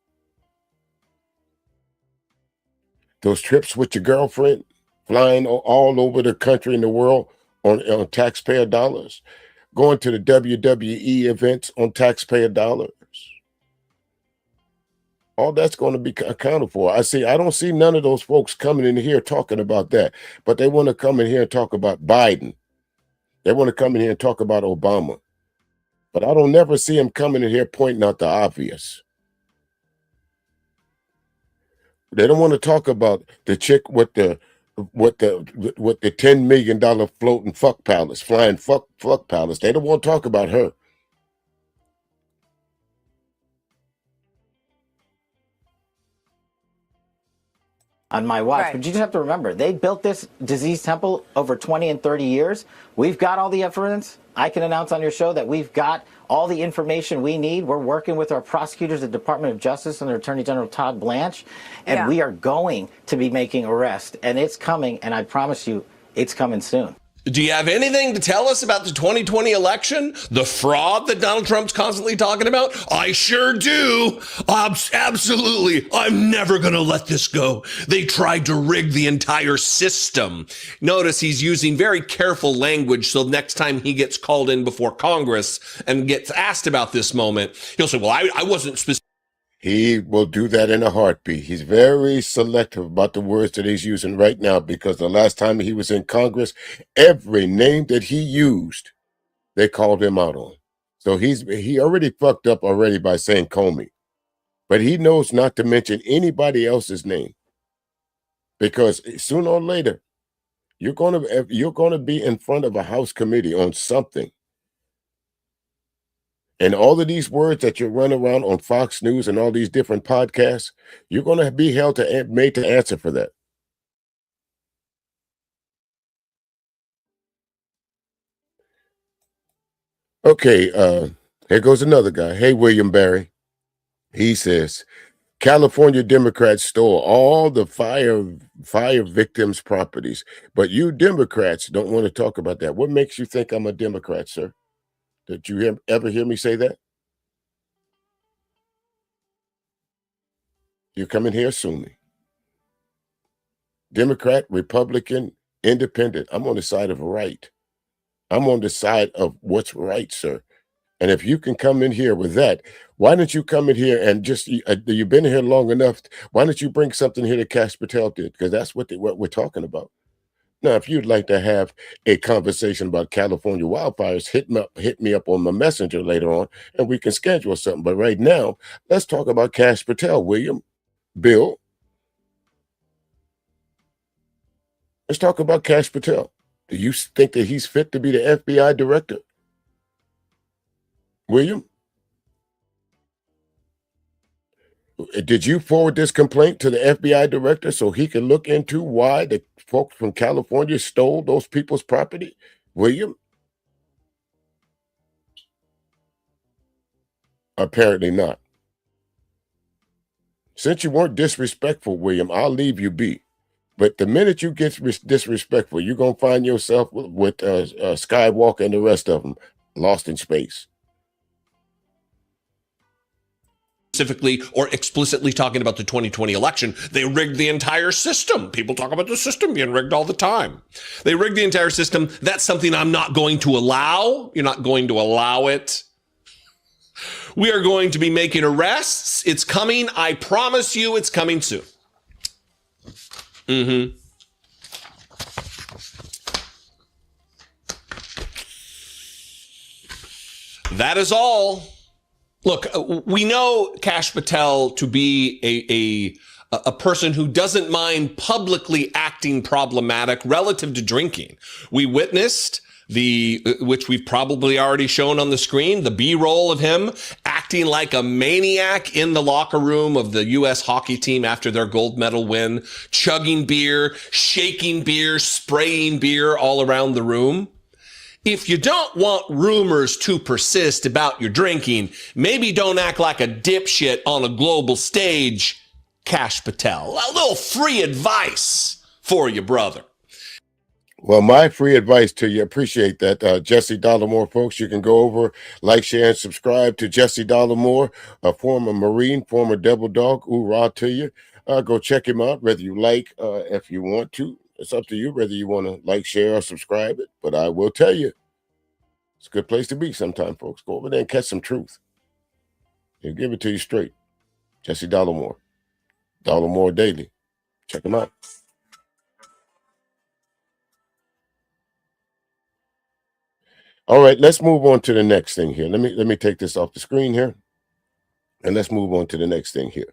S3: Those trips with your girlfriend, flying all over the country and the world on taxpayer dollars, going to the WWE events on taxpayer dollars. All that's going to be accounted for. I don't see none of those folks coming in here talking about that, but they want to come in here and talk about Biden. They want to come in here and talk about Obama. But I don't never see them coming in here pointing out the obvious. They don't want to talk about the chick with the $10 million floating fuck palace, flying fuck palace. They don't want to talk about her.
S4: On my watch.
S6: Right.
S4: But you just have to remember, they built this disease temple over 20 and 30 years. We've got all the evidence. I can announce on your show that we've got all the information we need. We're working with our prosecutors, the Department of Justice, and their Attorney General Todd Blanche, and we are going to be making arrests, and it's coming, and I promise you, it's coming soon.
S5: Do you have anything to tell us about the 2020 election? The fraud that Donald Trump's constantly talking about? I sure do. Absolutely. I'm never going to let this go. They tried to rig the entire system. Notice he's using very careful language, so next time he gets called in before Congress and gets asked about this moment, he'll say, well, I wasn't specific.
S3: He will do that in a heartbeat. He's very selective about the words that he's using right now, because the last time he was in Congress, every name that he used, they called him out on. So he already fucked up already by saying Comey. But he knows not to mention anybody else's name, because sooner or later, you're going to be in front of a House committee on something. And all of these words that you run around on Fox News and all these different podcasts, you're going to be made to answer for that. Okay, here goes another guy. Hey, William Barry. He says, California Democrats stole all the fire victims' properties, but you Democrats don't want to talk about that. What makes you think I'm a Democrat, sir? Did you ever hear me say that? You come in here assuming. Democrat, Republican, Independent. I'm on the side of right. I'm on the side of what's right, sir. And if you can come in here with that, why don't you come in here and just, you've been here long enough, why don't you bring something here that Kash Patel did? Because that's what we're talking about. Now, if you'd like to have a conversation about California wildfires, hit me up on my messenger later on, and we can schedule something. But right now, let's talk about Kash Patel, William, Bill. Let's talk about Kash Patel. Do you think that he's fit to be the FBI director? William? Did you forward this complaint to the FBI director so he can look into why the folks from California stole those people's property? William? Apparently not. Since you weren't disrespectful, William, I'll leave you be. But the minute you get disrespectful, you're going to find yourself with Skywalker and the rest of them lost in space.
S5: Specifically or explicitly talking about the 2020 election, they rigged the entire system. People talk about the system being rigged all the time. They rigged the entire system. That's something I'm not going to allow. You're not going to allow it. We are going to be making arrests. It's coming. I promise you it's coming soon. That is all. Look, we know Kash Patel to be a person who doesn't mind publicly acting problematic relative to drinking. We witnessed which we've probably already shown on the screen, the B-roll of him acting acting like a maniac in the locker room of the U.S. hockey team after their gold medal win, chugging beer, shaking beer, spraying beer all around the room. If you don't want rumors to persist about your drinking, maybe don't act like a dipshit on a global stage, Kash Patel. A little free advice for you, brother.
S3: Well, my free advice to you, appreciate that, Jesse Dollarmore, folks. You can go over, like, share, and subscribe to Jesse Dollarmore, a former Marine, former Devil Dog. Hoorah to you. Go check him out, whether you like, if you want to. It's up to you whether you want to like, share, or subscribe it. But I will tell you, it's a good place to be sometime, folks. Go over there and catch some truth. He'll give it to you straight. Jesse Dollarmore. Dollarmore Daily. Check him out. All right, let's move on to the next thing here. Let me take this off the screen here, and let's move on to the next thing here.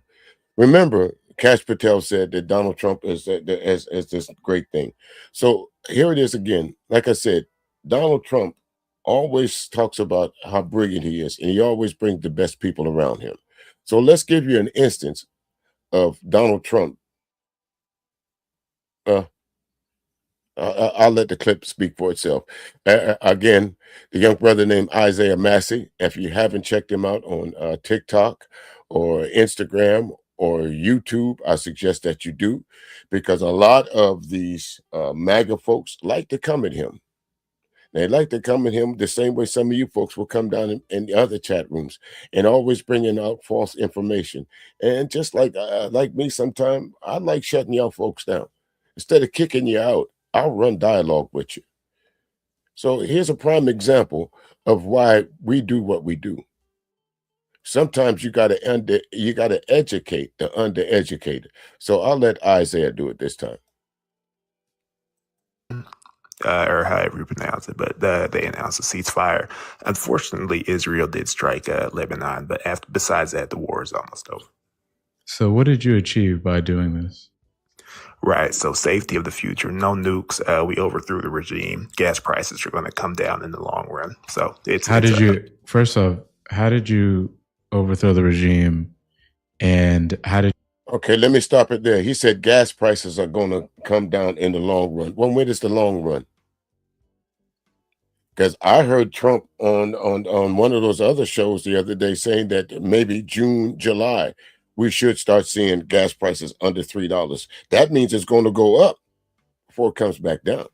S3: Remember, Kash Patel said that Donald Trump is this great thing. So here it is again. Like I said, Donald Trump always talks about how brilliant he is, and he always brings the best people around him. So let's give you an instance of Donald Trump. I'll let the clip speak for itself. Again, the young brother named Isaiah Massey. If you haven't checked him out on TikTok or Instagram or YouTube, I suggest that you do, because a lot of these MAGA folks like to come at him. They like to come at him the same way some of you folks will come down in the other chat rooms and always bringing out false information. And just like me, sometimes I like shutting y'all folks down. Instead of kicking you out, I'll run dialogue with you. So here's a prime example of why we do what we do. Sometimes you gotta educate the undereducated. So I'll let Isaiah do it this time.
S8: Or however you pronounce it, but they announced a ceasefire. Unfortunately, Israel did strike Lebanon, but besides that, the war is almost over.
S9: So what did you achieve by doing this?
S8: Right. So safety of the future, no nukes. We overthrew the regime. Gas prices are going to come down in the long run. So first off, how did you overthrow the regime, and how did?
S3: Okay, let me stop it there. He said gas prices are going to come down in the long run. Well, when is the long run? Because I heard Trump on one of those other shows the other day saying that maybe June, July, we should start seeing gas prices under $3. That means it's going to go up before it comes back down.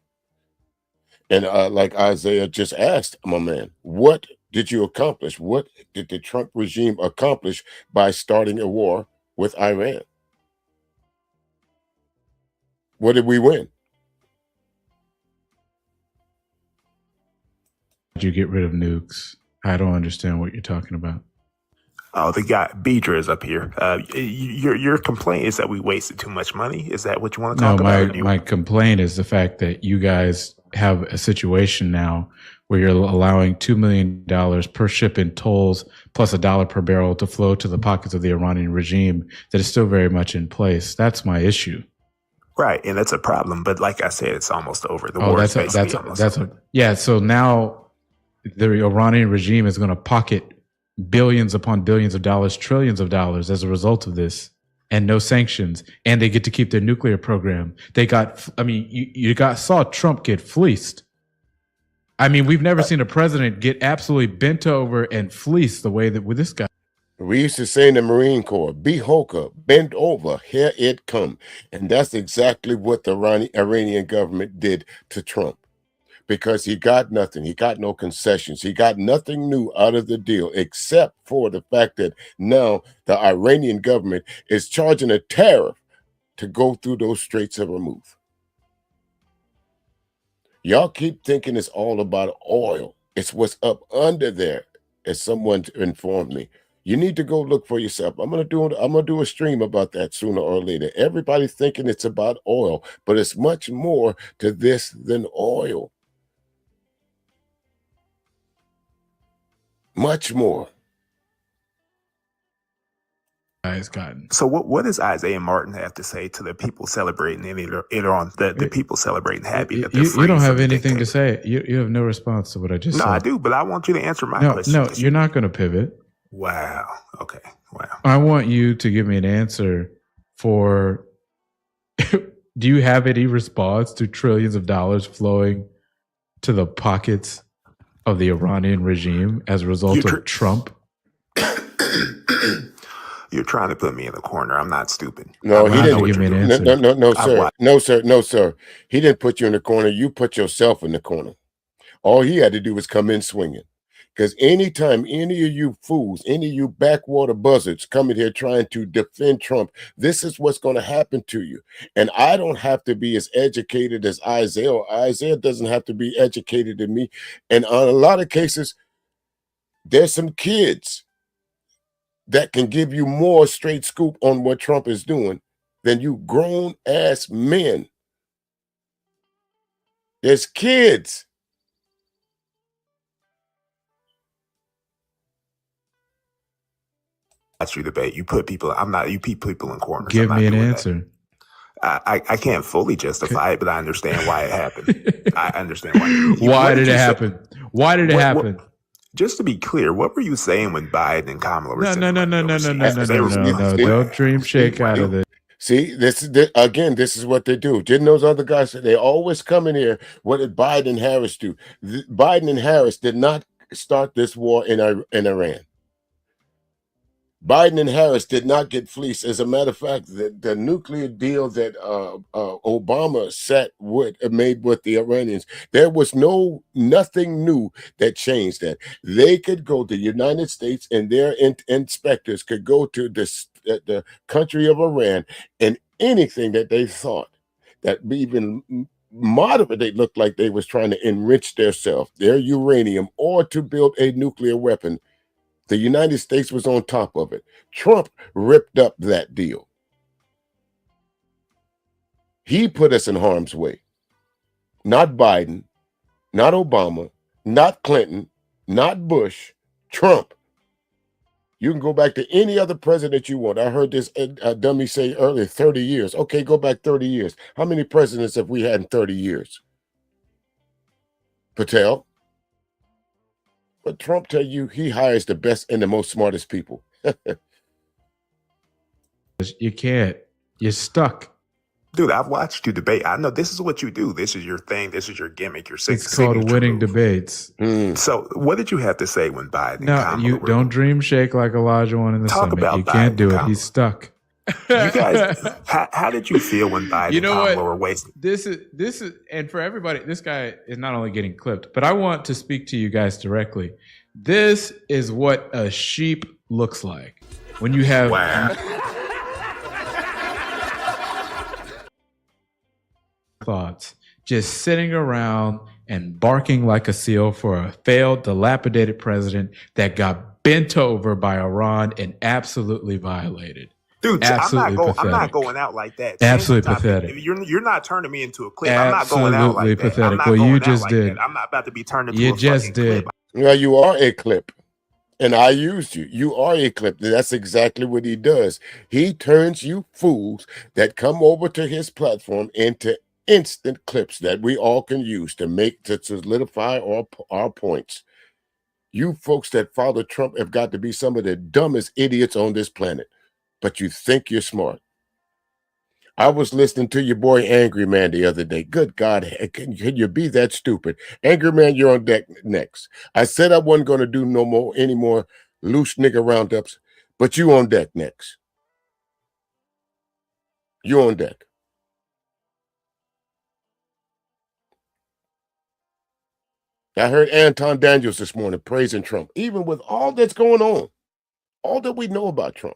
S3: And like Isaiah just asked, my man, what did you accomplish? What did the Trump regime accomplish by starting a war with Iran? What did we win?
S9: Did you get rid of nukes? I don't understand what you're talking about.
S8: Oh, the guy Beedra is up here. Your complaint is that we wasted too much money. Is that what you want to talk about?
S9: My complaint is the fact that you guys have a situation now where you're allowing $2 million per ship in tolls plus $1 per barrel to flow to the pockets of the Iranian regime that is still very much in place. That's my issue.
S8: Right, and that's a problem. But like I said, it's almost over. The war is basically almost over.
S9: Yeah, so now the Iranian regime is going to pocket billions upon billions of dollars, trillions of dollars as a result of this, and no sanctions, and they get to keep their nuclear program. You saw Trump get fleeced. I mean, we've never seen a president get absolutely bent over and fleeced the way that with this guy.
S3: We used to say in the Marine Corps, be hoka, bend over, here it come. And that's exactly what the Iranian government did to Trump. Because he got nothing. He got no concessions. He got nothing new out of the deal, except for the fact that now the Iranian government is charging a tariff to go through those Straits of Hormuz. Y'all keep thinking it's all about oil. It's what's up under there, as someone informed me. You need to go look for yourself. I'm gonna do a stream about that sooner or later. Everybody's thinking it's about oil, but it's much more to this than oil. Much more.
S8: So what does Isaiah Martin have to say to the people celebrating the people celebrating happy that they're free?
S9: You don't have anything to say. You have no response to what I just said.
S8: No, I do, but I want you to answer my question.
S9: No, you're not going to pivot.
S8: Wow. Okay. Wow.
S9: I want you to give me an answer for do you have any response to trillions of dollars flowing to the pockets of the Iranian regime as a result of Trump?
S8: You're trying to put me in the corner. I'm not stupid.
S3: No, he didn't
S9: give me an answer.
S3: No, sir. No, sir. He didn't put you in the corner. You put yourself in the corner. All he had to do was come in swinging. Because anytime any of you fools, any of you backwater buzzards come in here trying to defend Trump, this is what's going to happen to you. And I don't have to be as educated as Isaiah. Isaiah doesn't have to be educated than me. And on a lot of cases, there's some kids that can give you more straight scoop on what Trump is doing than you grown-ass men. There's kids.
S8: That's your debate. You put people. You put people in corners.
S9: Give me an answer.
S8: I can't fully justify it, but I understand why it happened. I understand why.
S9: Why did it happen? Why did it happen?
S8: Just to be clear, what were you saying when Biden and Kamala were
S9: No. Don't dream shake out of this.
S3: See, this is what they do. Didn't those other guys, they always come in here, what did Biden and Harris do? Biden and Harris did not start this war in Iran. Biden and Harris did not get fleeced. As a matter of fact, the nuclear deal that Obama made with the Iranians, there was nothing new that changed that. They could go, the United States and their inspectors could go to the country of Iran, and anything that they thought that even moderately looked like they was trying to enrich their uranium, or to build a nuclear weapon, the United States was on top of it. Trump ripped up that deal. He put us in harm's way. Not Biden, not Obama, not Clinton, not Bush, Trump. You can go back to any other president you want. I heard this dummy say earlier, 30 years. Okay, go back 30 years. How many presidents have we had in 30 years? Patel? But Trump tell you he hires the best and the most smartest people.
S9: You can't. You're stuck.
S8: Dude, I've watched you debate. I know this is what you do. This is your thing. This is your gimmick.
S9: It's called winning debates.
S8: So what did you have to say when Biden?
S9: No, you don't dream shake like Elijah won in the summit. You can't do it. He's stuck.
S8: You guys, how did you feel when Biden and Kamala were wasting?
S9: This is, and for everybody, this guy is not only getting clipped, but I want to speak to you guys directly. This is what a sheep looks like when you have thoughts, just sitting around and barking like a seal for a failed, dilapidated president that got bent over by Iran and absolutely violated.
S8: Dude, I'm not going out like that.
S9: Absolutely pathetic.
S8: You're not turning me into a clip. I'm not going out like that.
S9: Pathetic. Well, you just did.
S8: I'm not about to be turned into
S9: a fucking clip.
S3: Well, you are a clip. And I used you. You are a clip. That's exactly what he does. He turns you fools that come over to his platform into instant clips that we all can use to solidify our points. You folks that follow Trump have got to be some of the dumbest idiots on this planet. But you think you're smart. I was listening to your boy Angry Man the other day. Good God, can you be that stupid? Angry Man, you're on deck next. I said I wasn't going to do any more loose nigga roundups, but you on deck next. You on deck. I heard Anton Daniels this morning praising Trump, even with all that's going on, all that we know about Trump.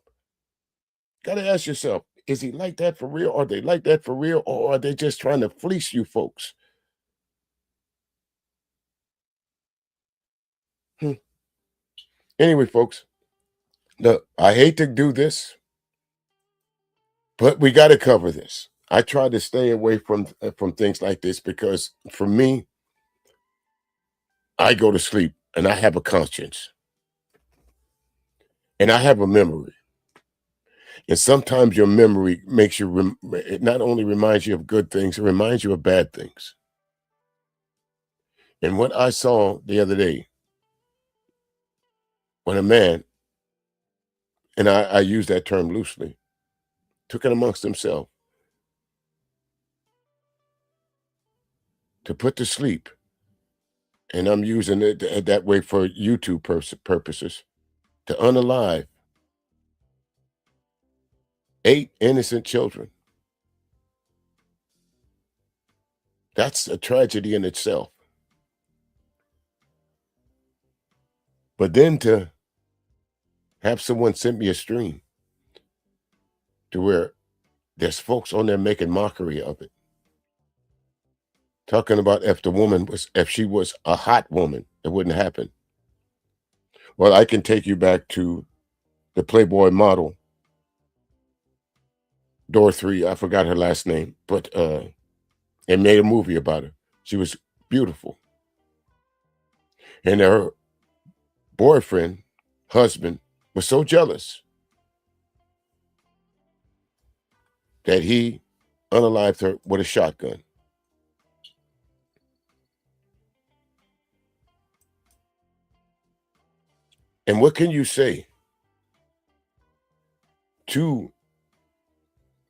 S3: Got to ask yourself, is he like that for real? Are they like that for real? Or are they just trying to fleece you folks? Anyway, folks, look, I hate to do this, but we got to cover this. I try to stay away from things like this because for me, I go to sleep and I have a conscience and I have a memory. And sometimes your memory makes you, it not only reminds you of good things, it reminds you of bad things. And what I saw the other day, when a man and I use that term loosely, took it amongst themselves to put to sleep, and I'm using it that way for YouTube purposes, to unalive 8 innocent children. That's a tragedy in itself. But then to have someone send me a stream to where there's folks on there making mockery of it, talking about if she was a hot woman, it wouldn't happen. Well, I can take you back to the Playboy model, Dorothy, I forgot her last name, but they made a movie about her. She was beautiful. And her boyfriend, husband, was so jealous that he unalived her with a shotgun. And what can you say to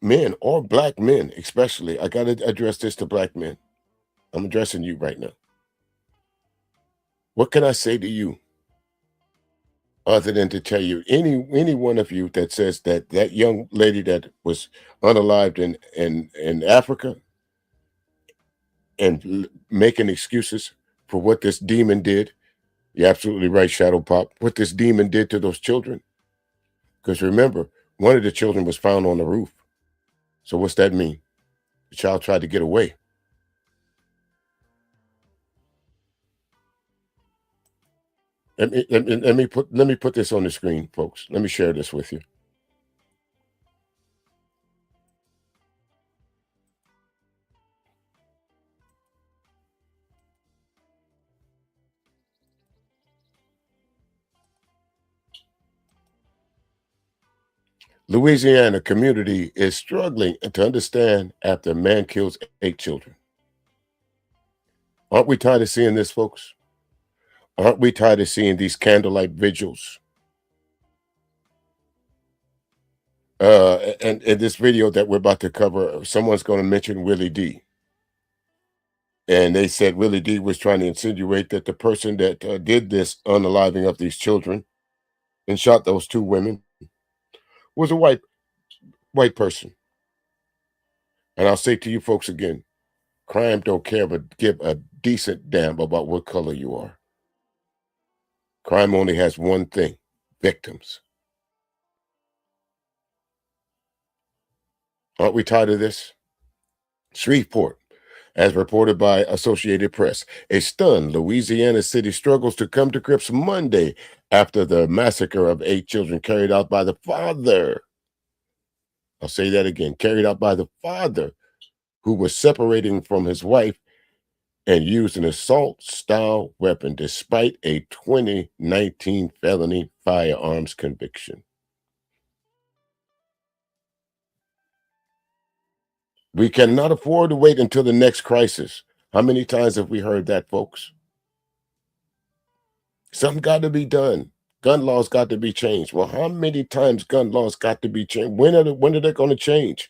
S3: men, or black men especially? I got to address this to black men. I'm addressing you right now. What can I say to you other than to tell you, any one of you that says that that young lady that was unalived in Africa and making excuses for what this demon did, you're absolutely right, Shadow Pop, what this demon did to those children. Because remember, one of the children was found on the roof. So what's that mean? The child tried to get away. Let me put this on the screen, folks. Let me share this with you. Louisiana community is struggling to understand after a man kills 8 children. Aren't we tired of seeing this, folks? Aren't we tired of seeing these candlelight vigils? And in this video that we're about to cover, someone's going to mention Willie D. And they said Willie D was trying to insinuate that the person that did this unaliving of these children and shot those 2 women was a white person. And I'll say to you folks again, crime don't care but give a decent damn about what color you are. Crime only has one thing: victims. Aren't we tired of this? Shreveport, as reported by Associated Press, a stunned Louisiana city struggles to come to grips Monday after the massacre of 8 children carried out by the father. I'll say that again, carried out by the father, who was separating from his wife and used an assault-style weapon despite a 2019 felony firearms conviction. We cannot afford to wait until the next crisis. How many times have we heard that, folks? Something got to be done. Gun laws got to be changed. Well, how many times gun laws got to be changed? When are they going to change?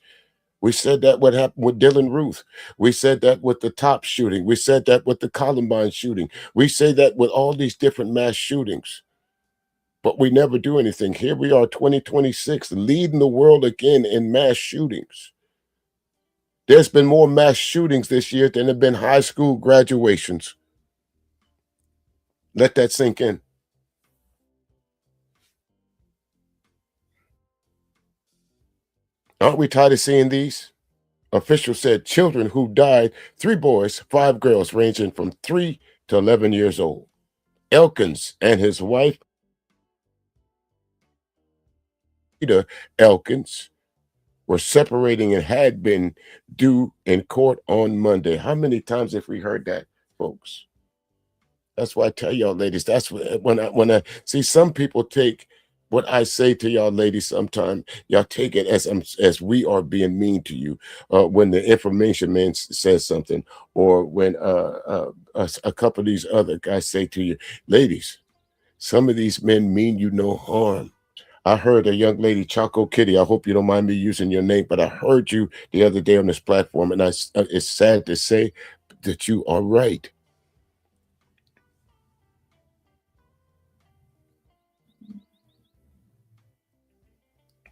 S3: We said that what happened with Dylan Ruth. We said that with the Top shooting. We said that with the Columbine shooting. We say that with all these different mass shootings. But we never do anything. Here we are, 2026, leading the world again in mass shootings. There's been more mass shootings this year than there have been high school graduations. Let that sink in. Aren't we tired of seeing these? Officials said children who died, 3 boys, 5 girls, ranging from 3 to 11 years old. Elkins and his wife, Elkins, were separating and had been due in court on Monday. How many times have we heard that, folks? That's why I tell y'all ladies, that's when I see some people take what I say to y'all ladies sometimes, y'all take it as we are being mean to you when the information man says something, or when a couple of these other guys say to you, ladies, some of these men mean you no harm. I heard a young lady, Choco Kitty. I hope you don't mind me using your name, but I heard you the other day on this platform, and it's sad to say that you are right.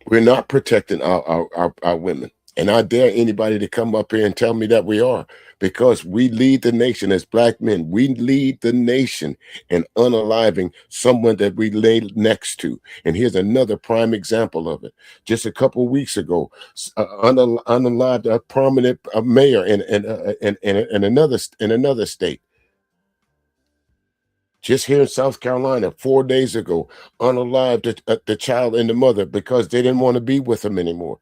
S3: We're not protecting our women. And I dare anybody to come up here and tell me that we are, because we lead the nation as black men. We lead the nation in unaliving someone that we lay next to. And here's another prime example of it. Just a couple of weeks ago, unalived a prominent mayor in another state. Just here in South Carolina, 4 days ago, unalived the child and the mother because they didn't want to be with him anymore.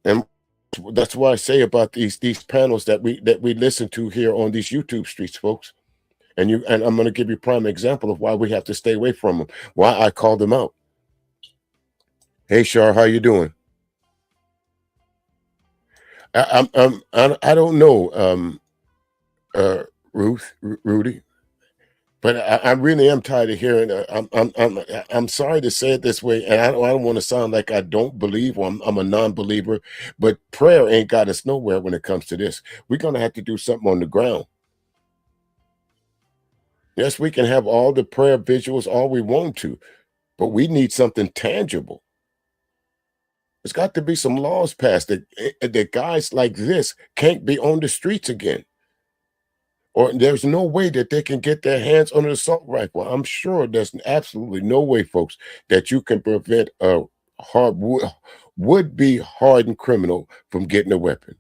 S3: And that's why I say about these panels that we listen to here on these YouTube streets, folks. And I'm going to give you a prime example of why we have to stay away from them. Why I call them out. Hey, Shar, how you doing? I don't know, Rudy, but I really am tired of hearing. I'm sorry to say it this way, and I don't want to sound like I don't believe, or I'm a non-believer. But prayer ain't got us nowhere when it comes to this. We're gonna have to do something on the ground. Yes, we can have all the prayer visuals all we want to, but we need something tangible. There's got to be some laws passed that guys like this can't be on the streets again. Or there's no way that they can get their hands on an assault rifle. I'm sure there's absolutely no way, folks, that you can prevent a would-be hardened criminal from getting a weapon.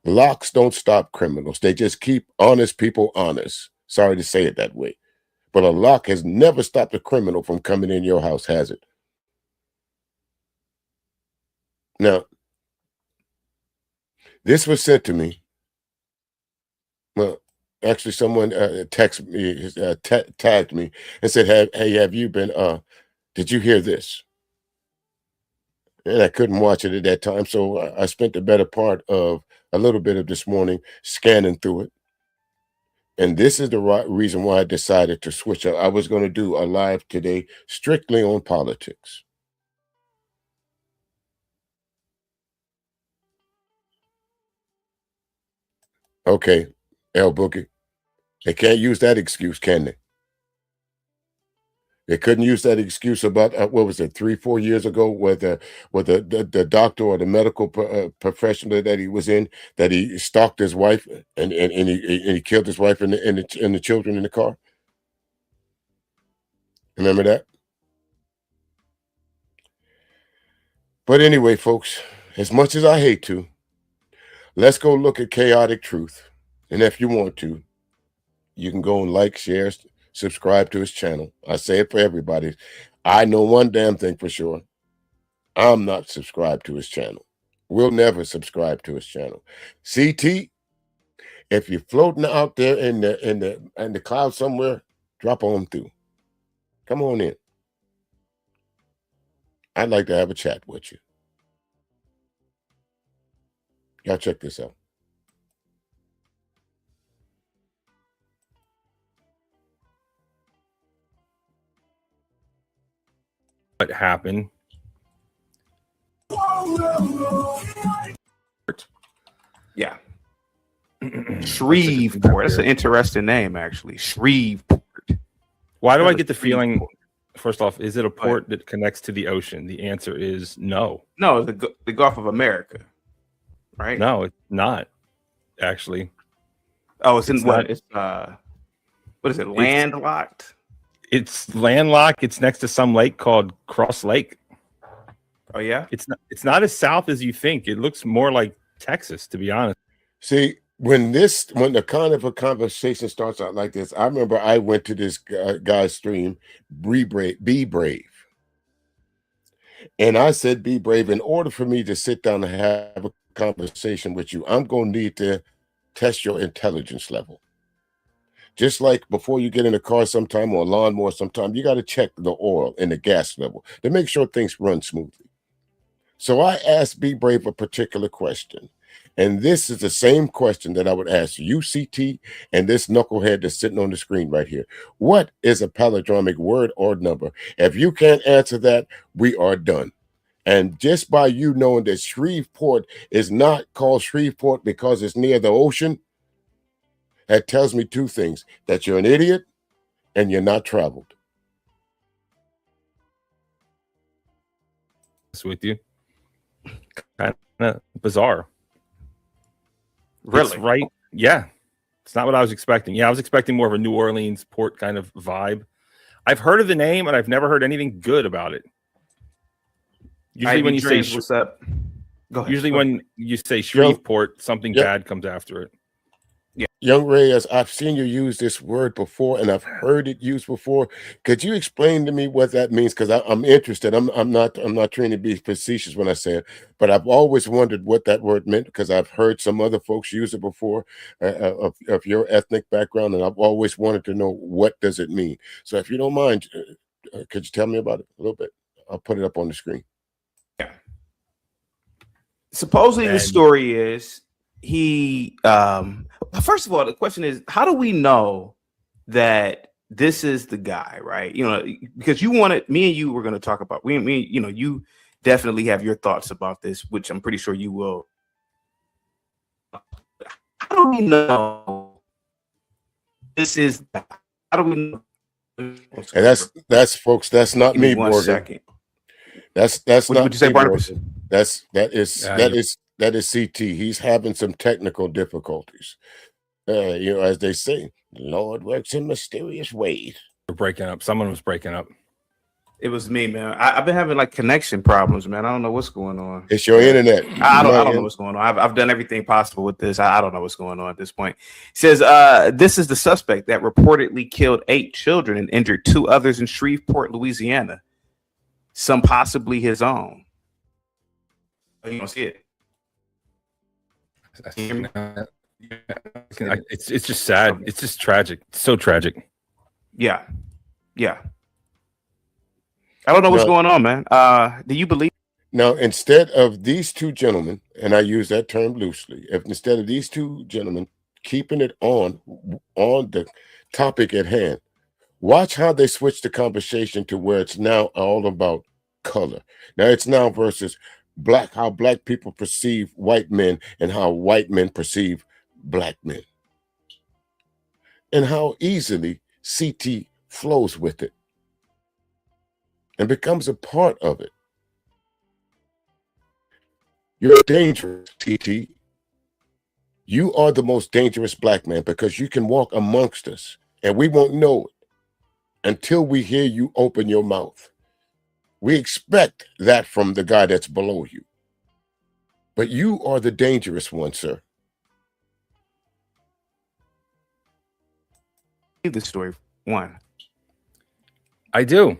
S3: Locks don't stop criminals. They just keep honest people honest. Sorry to say it that way. But a lock has never stopped a criminal from coming in your house, has it? Now, this was sent to me. Well, actually, someone texted me, tagged me, and said, "Hey, have you been? Did you hear this?" And I couldn't watch it at that time, so I spent the better part of a little bit of this morning scanning through it. And this is the reason why I decided to switch up. I was going to do a live today strictly on politics. Okay, L Boogie. They can't use that excuse, can they? They couldn't use that excuse about what was it, 3-4 years ago, where the doctor or the medical professional that he was in, that he stalked his wife and he killed his wife and the children in the car. Remember that? But anyway, folks, as much as I hate to, let's go look at chaotic truth. And if you want to, you can go and like, share, subscribe to his channel. I say it for everybody. I know one damn thing for sure. I'm not subscribed to his channel. We'll never subscribe to his channel. CT, if you're floating out there in the cloud somewhere, drop on through. Come on in. I'd like to have a chat with you. Y'all check this out.
S10: What happened?
S11: Yeah. Shreveport. That's an interesting name, actually. Shreveport.
S10: Why do I get the feeling, first off, is it a port that connects to the ocean? The answer is no.
S11: No, the Gulf of America, right?
S10: No, it's not, actually.
S11: Oh, it's in what? It's what is it? Landlocked?
S10: It's landlocked. It's next to some lake called Cross Lake.
S11: Oh yeah?
S10: It's not as south as you think. It looks more like Texas, to be honest.
S3: See, when the kind of a conversation starts out like this, I remember I went to this guy's stream, Be Brave. And I said, be brave. In order for me to sit down and have a conversation with you, I'm going to need to test your intelligence level. Just like before you get in a car sometime or a lawnmower sometime, you got to check the oil and the gas level to make sure things run smoothly. So I asked Be Brave a particular question. And this is the same question that I would ask you, CT, and this knucklehead that's sitting on the screen right here. What is a palindromic word or number? If you can't answer that, we are done. And just by you knowing that Shreveport is not called Shreveport because it's near the ocean, that tells me two things: that you're an idiot and you're not traveled.
S10: With you, kind of bizarre.
S11: Really?
S10: It's right? Yeah, it's not what I was expecting. Yeah, I was expecting more of a New Orleans port kind of vibe. I've heard of the name, and I've never heard anything good about it. Usually, when you say
S11: what's up? Go ahead.
S10: Usually, when you say Shreveport, something bad comes after it.
S3: Young Ray, as I've seen you use this word before, and I've heard it used before. Could you explain to me what that means? Because I'm interested. I'm not trying to be facetious when I say it, but I've always wondered what that word meant because I've heard some other folks use it before of your ethnic background, and I've always wanted to know what does it mean. So if you don't mind, could you tell me about it a little bit? I'll put it up on the screen.
S11: Yeah. Supposedly, the story is he. First of all, the question is, how do we know that this is the guy, right? You know, because you wanted me and you were going to talk about you definitely have your thoughts about this, which I'm pretty sure you will. How do we know this is? How do we know?
S3: And that's folks. That's not
S11: Give
S3: me,
S11: one
S3: Morgan.
S11: second.
S3: That's
S11: What
S3: not
S11: would you say,
S3: me,
S11: Barnabas?
S3: Morgan. That is CT. He's having some technical difficulties. As they say, the Lord works in mysterious ways.
S10: We're breaking up. Someone was breaking up.
S11: It was me, man. I've been having like connection problems, man. I don't know what's going on.
S3: It's your internet.
S11: I don't know what's going on. I've done everything possible with this. I don't know what's going on at this point. It says this is the suspect that reportedly killed 8 children and injured 2 others in Shreveport, Louisiana. Some possibly his own. Oh, you don't see it.
S10: It's just sad. It's just tragic. It's so tragic.
S11: Yeah. I don't know what's going on, man. Do you believe?
S3: Now, instead of these 2 gentlemen, and I use that term loosely, if instead of these 2 gentlemen keeping it on the topic at hand, watch how they switch the conversation to where it's now all about color. Now it's now versus how black people perceive white men and how white men perceive black men, and how easily CT flows with it and becomes a part of it. You're dangerous, TT. You are the most dangerous black man because you can walk amongst us and we won't know it until we hear you open your mouth. We expect that from the guy that's below you. But you are the dangerous one, sir.
S11: The story one.
S10: I do.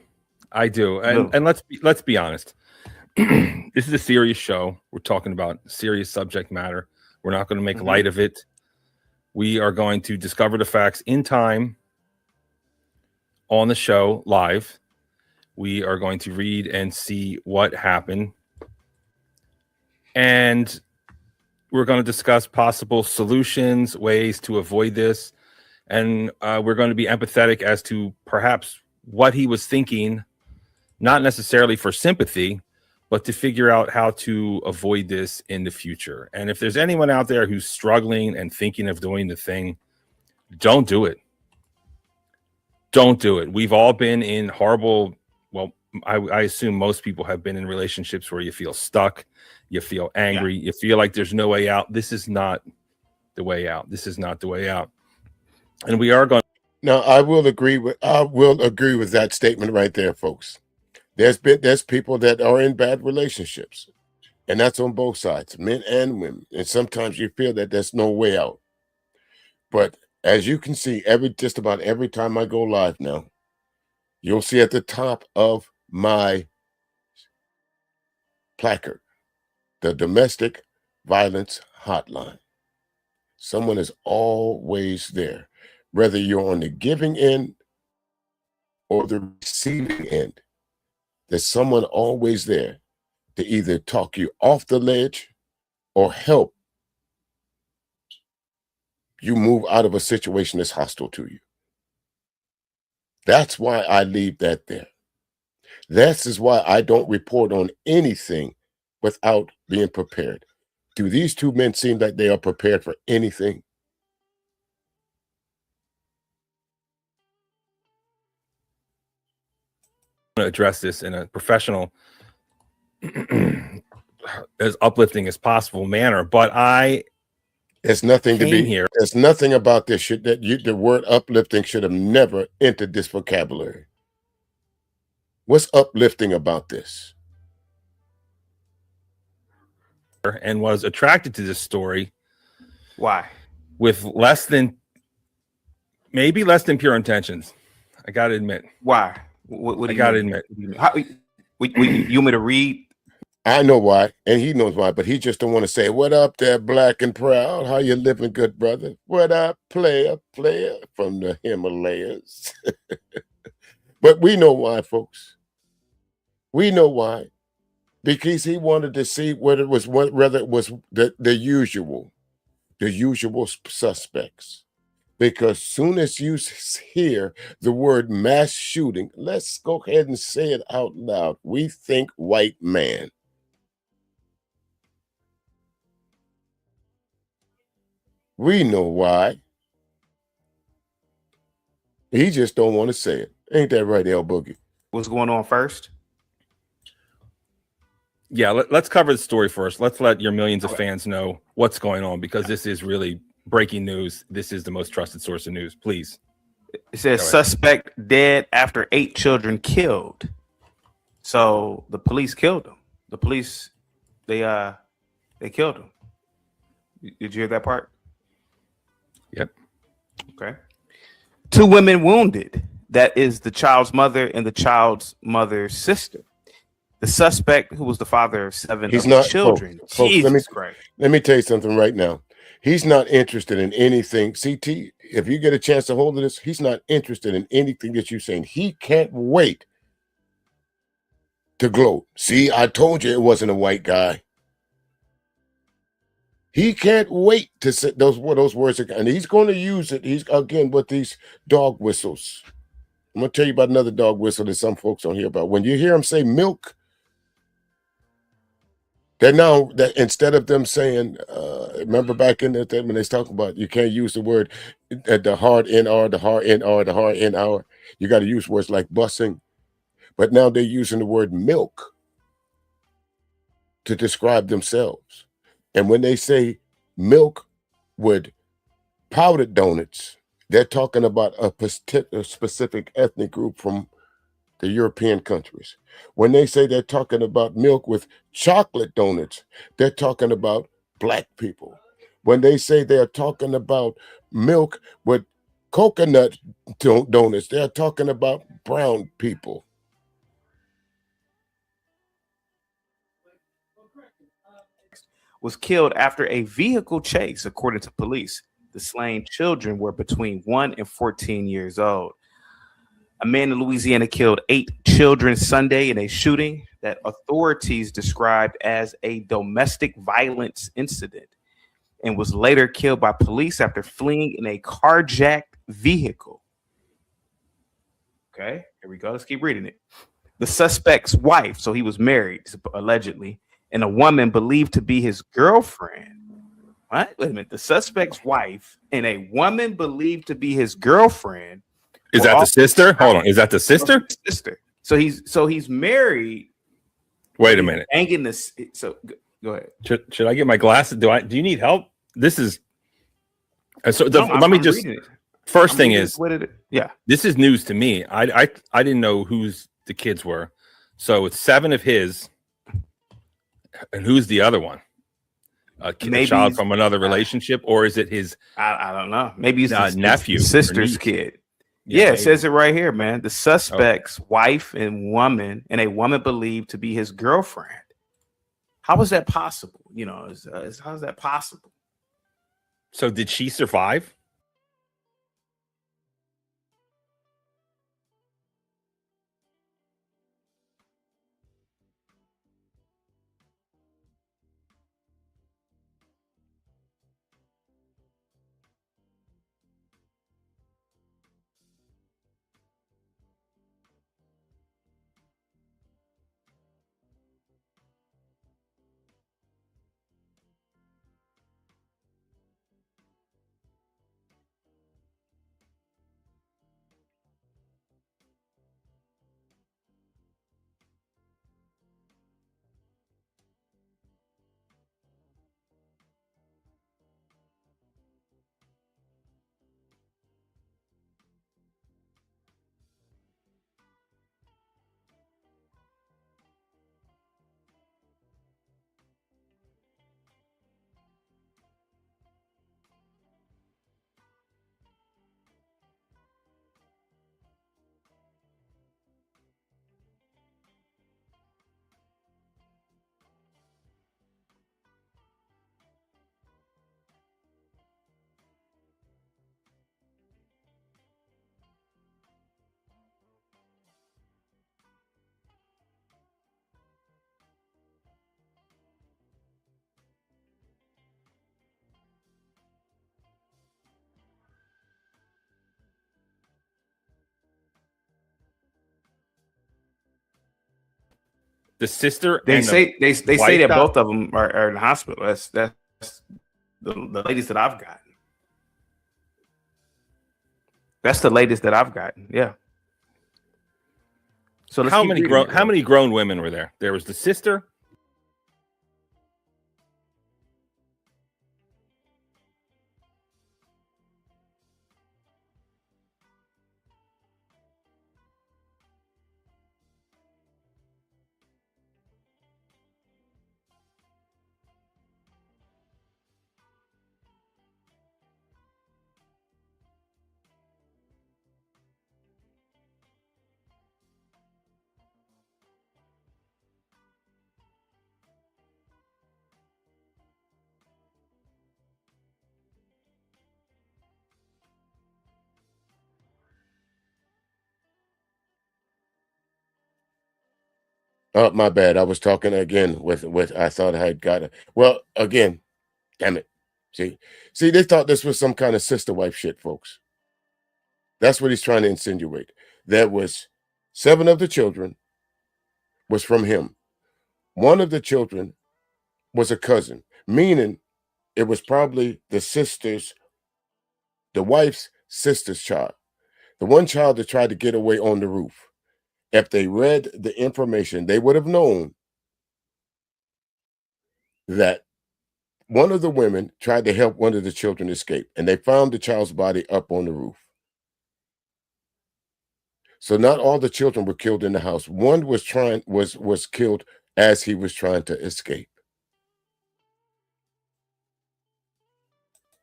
S10: And let's be honest. This is a serious show. We're talking about serious subject matter. We're not going to make light of it. We are going to discover the facts in time on the show live. We are going to read and see what happened. And we're going to discuss possible solutions, ways to avoid this. And we're going to be empathetic as to perhaps what he was thinking, not necessarily for sympathy, but to figure out how to avoid this in the future. And if there's anyone out there who's struggling and thinking of doing the thing, don't do it. Don't do it. We've all been in horrible, well, I assume most people have been in relationships where you feel stuck, you feel angry, you feel like there's no way out. This is not the way out. This is not the way out. And we are going.
S3: Now, I will agree with that statement right there, folks. There's people that are in bad relationships, and that's on both sides, men and women. And sometimes you feel that there's no way out. But as you can see, just about every time I go live now, you'll see at the top of my placard, the domestic violence hotline. Someone is always there, whether you're on the giving end or the receiving end. There's someone always there to either talk you off the ledge or help you move out of a situation that's hostile to you. That's why I leave that there. This is why I don't report on anything without being prepared. Do these two men seem like they are prepared for anything?
S10: To address this in a professional, as uplifting as possible manner, but
S3: It's nothing to be
S10: here.
S3: There's nothing about this shit that the word uplifting should have never entered this vocabulary. What's uplifting about this?
S10: And was attracted to this story.
S11: Why?
S10: With maybe less than pure intentions. I got to admit.
S11: Why? What do
S10: I
S11: you
S10: got to
S11: mean?
S10: admit.
S11: How, you want me to read?
S3: I know why, and he knows why, but he just don't want to say, "What up there, black and proud? How you living, good brother? What up, player from the Himalayas?" But we know why, folks. We know why. Because he wanted to see whether it was the usual suspects. Because soon as you hear the word mass shooting, let's go ahead and say it out loud. We think white man. We know why. He just don't want to say it. Ain't that right, El Boogie?
S11: What's going on first?
S10: Yeah, let's cover the story first. Let's let your millions of fans know what's going on, because this is really breaking news. This is the most trusted source of news. Please.
S11: It says suspect dead after 8 children killed. So the police killed him. The police, they killed him. Did you hear that part?
S10: Yep.
S11: Okay. 2 women wounded. That is the child's mother and the child's mother's sister. The suspect, who was the father of 7 children.
S3: Folks,
S11: Jesus Christ.
S3: Let me tell you something right now. He's not interested in anything. CT, if you get a chance to hold of this, he's not interested in anything that you're saying. He can't wait to gloat. See, I told you it wasn't a white guy. He can't wait to say those words again. And he's going to use it. He's again with these dog whistles. I'm going to tell you about another dog whistle that some folks don't hear about. When you hear him say milk, they're now that instead of them saying, remember back in the day when they talk about you can't use the word the hard NR, the hard NR, the hard NR. You got to use words like bussing. But now they're using the word milk to describe themselves. And when they say milk with powdered donuts, they're talking about a specific ethnic group from the European countries. When they say they're talking about milk with chocolate donuts, they're talking about black people. When they say they're talking about milk with coconut donuts, they're talking about brown people.
S11: Was killed after a vehicle chase, according to police. The slain children were between 1 and 14 years old. A man in Louisiana killed 8 children Sunday in a shooting that authorities described as a domestic violence incident, and was later killed by police after fleeing in a carjacked vehicle. Okay, here we go. Let's keep reading it. The suspect's wife, so he was married, allegedly, and a woman believed to be his girlfriend. What? Wait a minute. The suspect's wife and a woman believed to be his girlfriend.
S10: Is that the sister? Hold on. Is that the sister?
S11: Sister. So he's married.
S10: Wait a minute.
S11: Hanging this. So go ahead.
S10: Should I get my glasses? Do you need help? This is. So
S11: let me just.
S10: First thing is,
S11: yeah.
S10: This is news to me. I didn't know whose the kids were. So it's 7 of his. And who's the other one? A child from another relationship, or is it his?
S11: I don't know. Maybe it's his
S10: nephew,
S11: sister's kid. Yeah, it says it right here, man. The suspect's wife and a woman believed to be his girlfriend. How is that possible? You know, how is that possible?
S10: So did she survive? The sister.
S11: They
S10: and
S11: say
S10: the
S11: they
S10: wife
S11: say that
S10: got-
S11: both of them are in the hospital. That's the latest that I've gotten. That's the latest that I've gotten. Yeah. So let's
S10: how
S11: keep
S10: many
S11: reading
S10: grown
S11: it,
S10: how
S11: though.
S10: many grown women were there? There was the sister.
S3: Oh, my bad. I was talking again with I thought I had got it. Well, again, damn it. See, they thought this was some kind of sister wife shit, folks. That's what he's trying to insinuate. There was 7 of the children was from him. 1 of the children was a cousin, meaning it was probably the wife's sister's child. The one child that tried to get away on the roof. If they read the information, they would have known that one of the women tried to help one of the children escape, and they found the child's body up on the roof. So not all the children were killed in the house. One was killed as he was trying to escape.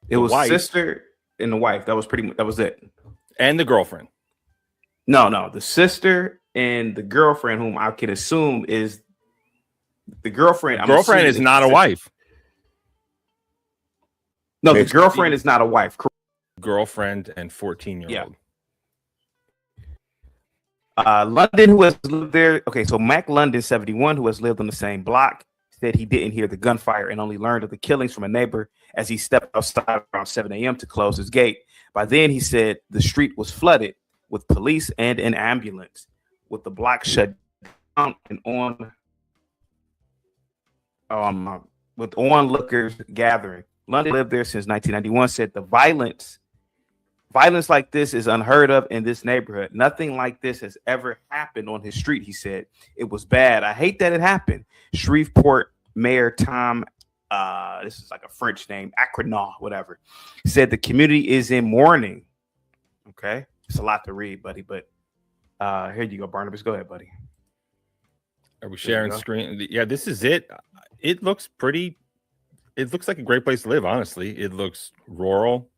S11: It
S10: The
S11: was
S10: wife.
S11: sister and the wife. That was it.
S10: And the girlfriend.
S11: No, the sister and the girlfriend, whom I can assume is the girlfriend. I'm
S10: Girlfriend
S11: assuming
S10: is not a wife.
S11: No, the
S3: Makes-
S11: girlfriend is not a wife.
S10: Girlfriend and 14-year-old.
S11: London, who has lived there. Okay, so Mac London, 71, who has lived on the same block, said he didn't hear the gunfire and only learned of the killings from a neighbor as he stepped outside around 7 a.m. to close his gate. By then, he said the street was flooded with police and an ambulance, with the block shut down and with onlookers gathering. London lived there since 1991. Said the violence like this is unheard of in this neighborhood. Nothing like this has ever happened on his street, he said. It was bad. I hate that it happened. Shreveport Mayor Tom, this is like a French name, Acrenau, whatever, said the community is in mourning. Okay. It's a lot to read, buddy, but here you go, Barnabas. Go ahead, buddy.
S10: Are we sharing screen? Yeah, this is it. It looks pretty. It looks like a great place to live, honestly. It looks rural,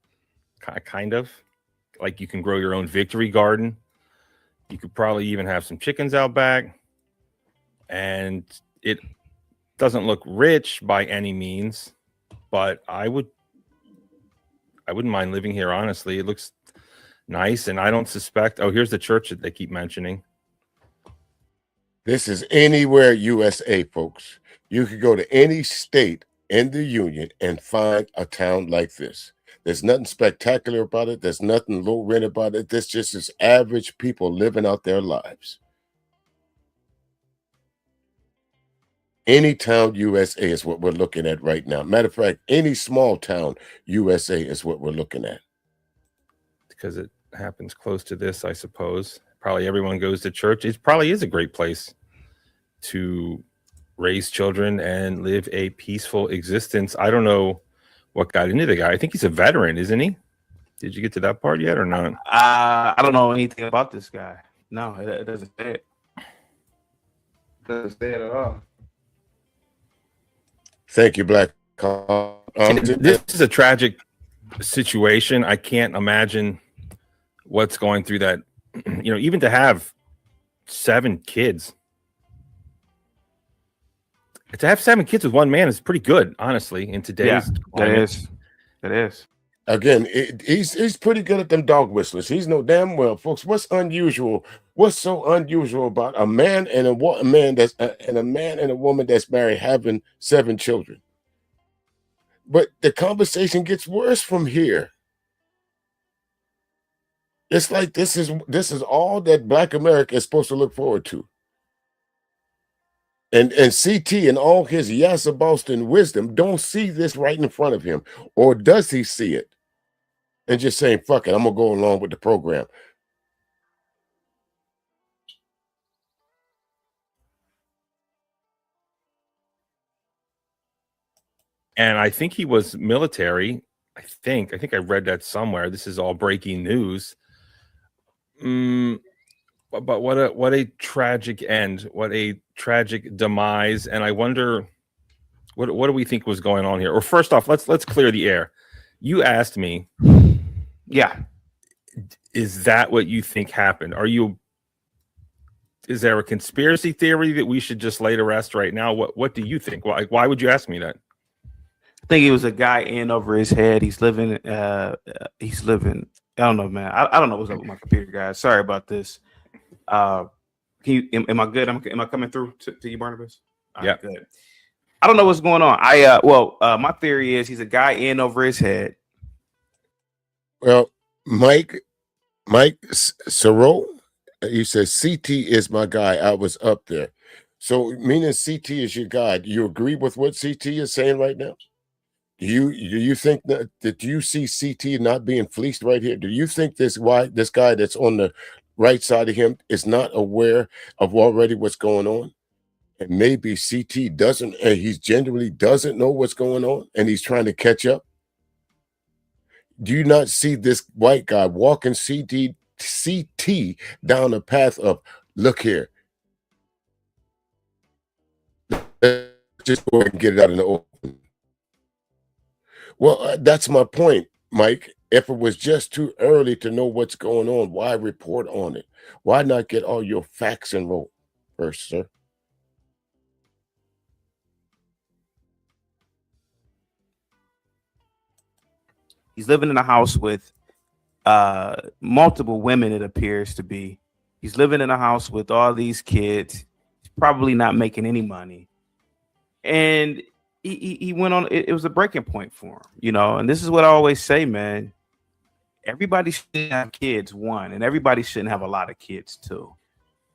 S10: kind of. Like you can grow your own victory garden. You could probably even have some chickens out back. And it doesn't look rich by any means, but I wouldn't mind living here, honestly. It looks nice, and I don't suspect. Oh, here's the church that they keep mentioning.
S3: This is anywhere USA, folks. You could go to any state in the union and find a town like this. There's nothing spectacular about it. There's nothing low rent about it. This just is average people living out their lives. Any town USA is what we're looking at right now. Matter of fact, any small town USA is what we're looking at.
S10: Because it happens close to this, I suppose. Probably everyone goes to church. It probably is a great place to raise children and live a peaceful existence. I don't know what got into the guy. I think he's a veteran, isn't he? Did you get to that part yet or not?
S11: I don't know anything about this guy. No, it doesn't say it. Doesn't say it at all.
S3: Thank you, Black.
S10: This is a tragic situation. I can't imagine what's going through that. You know, even to have 7 kids. To have 7 kids with one man is pretty good, honestly, in today's climate.
S11: It is.
S3: Again, he's pretty good at them dog whistlers. He's no damn well, folks. What's unusual? What's so unusual about a man and a woman that's married having 7 children? But the conversation gets worse from here. It's like this is all that Black America is supposed to look forward to. And CT and all his Yassa Boston wisdom don't see this right in front of him. Or does he see it? And just saying, fuck it, I'm going to go along with the program.
S10: And I think he was military. I think I read that somewhere. This is all breaking news. But what a tragic end. What a tragic demise. And I wonder, what do we think was going on here? Or first off, let's clear the air. You asked me,
S11: Yeah.
S10: is that what you think happened? Is there a conspiracy theory that we should just lay to rest right now? What do you think? Why would you ask me that?
S11: I think it was a guy in over his head. He's living. I don't know, man. I don't know what's up with my computer, guys. Sorry about this. Am I good? Am I coming through to you, Barnabas?
S10: Yeah.
S11: Good. I don't know what's going on. My theory is he's a guy in over his head.
S3: Well, Mike Soro, you said CT is my guy. I was up there. So meaning CT is your guy. Do you agree with what CT is saying right now? Do you think that you see CT not being fleeced right here? Do you think this guy that's on the right side of him is not aware of already what's going on? And maybe CT doesn't, and he genuinely doesn't know what's going on, and he's trying to catch up. Do you not see this white guy walking CT down the path of, look here, let's just go ahead and get it out in the open? Well, that's my point, Mike. If it was just too early to know what's going on, why report on it? Why not get all your facts in row first, sir?
S11: He's living in a house with multiple women, it appears to be. He's living in a house with all these kids. He's probably not making any money. And he went on, it was a breaking point for him, you know. And this is what I always say, man. Everybody should have kids, one, and everybody shouldn't have a lot of kids, too.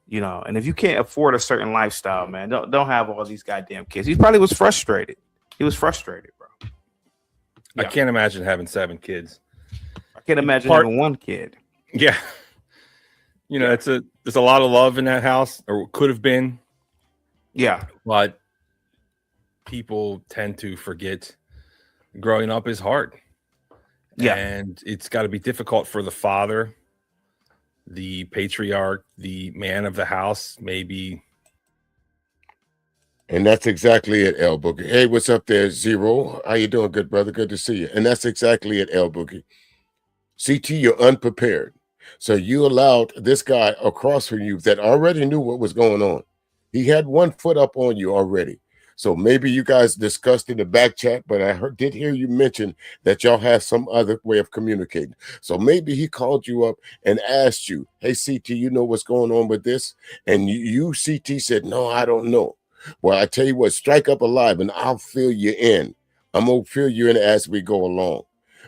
S11: You know, and if you can't afford a certain lifestyle, man, don't have all these goddamn kids. He probably was frustrated. He was frustrated, bro.
S10: Yeah. I can't imagine having 7 kids.
S11: I can't imagine having 1 kid.
S10: Yeah. You know, there's a lot of love in that house, or could have been.
S11: Yeah.
S10: But people tend to forget growing up is hard.
S11: Yeah.
S10: And it's got to be difficult for the father, the patriarch, the man of the house, maybe.
S3: And that's exactly it, El Boogie. Hey, what's up there, Zero? How you doing, good brother? Good to see you. And that's exactly it, El Boogie. CT, you're unprepared. So you allowed this guy across from you that already knew what was going on. He had 1 foot up on you already. So maybe you guys discussed in the back chat, but I did hear you mention that y'all have some other way of communicating. So maybe he called you up and asked you, hey, CT, you know what's going on with this? And you CT said, no, I don't know. Well, I tell you what, strike up a live and I'll fill you in. I'm going to fill you in as we go along.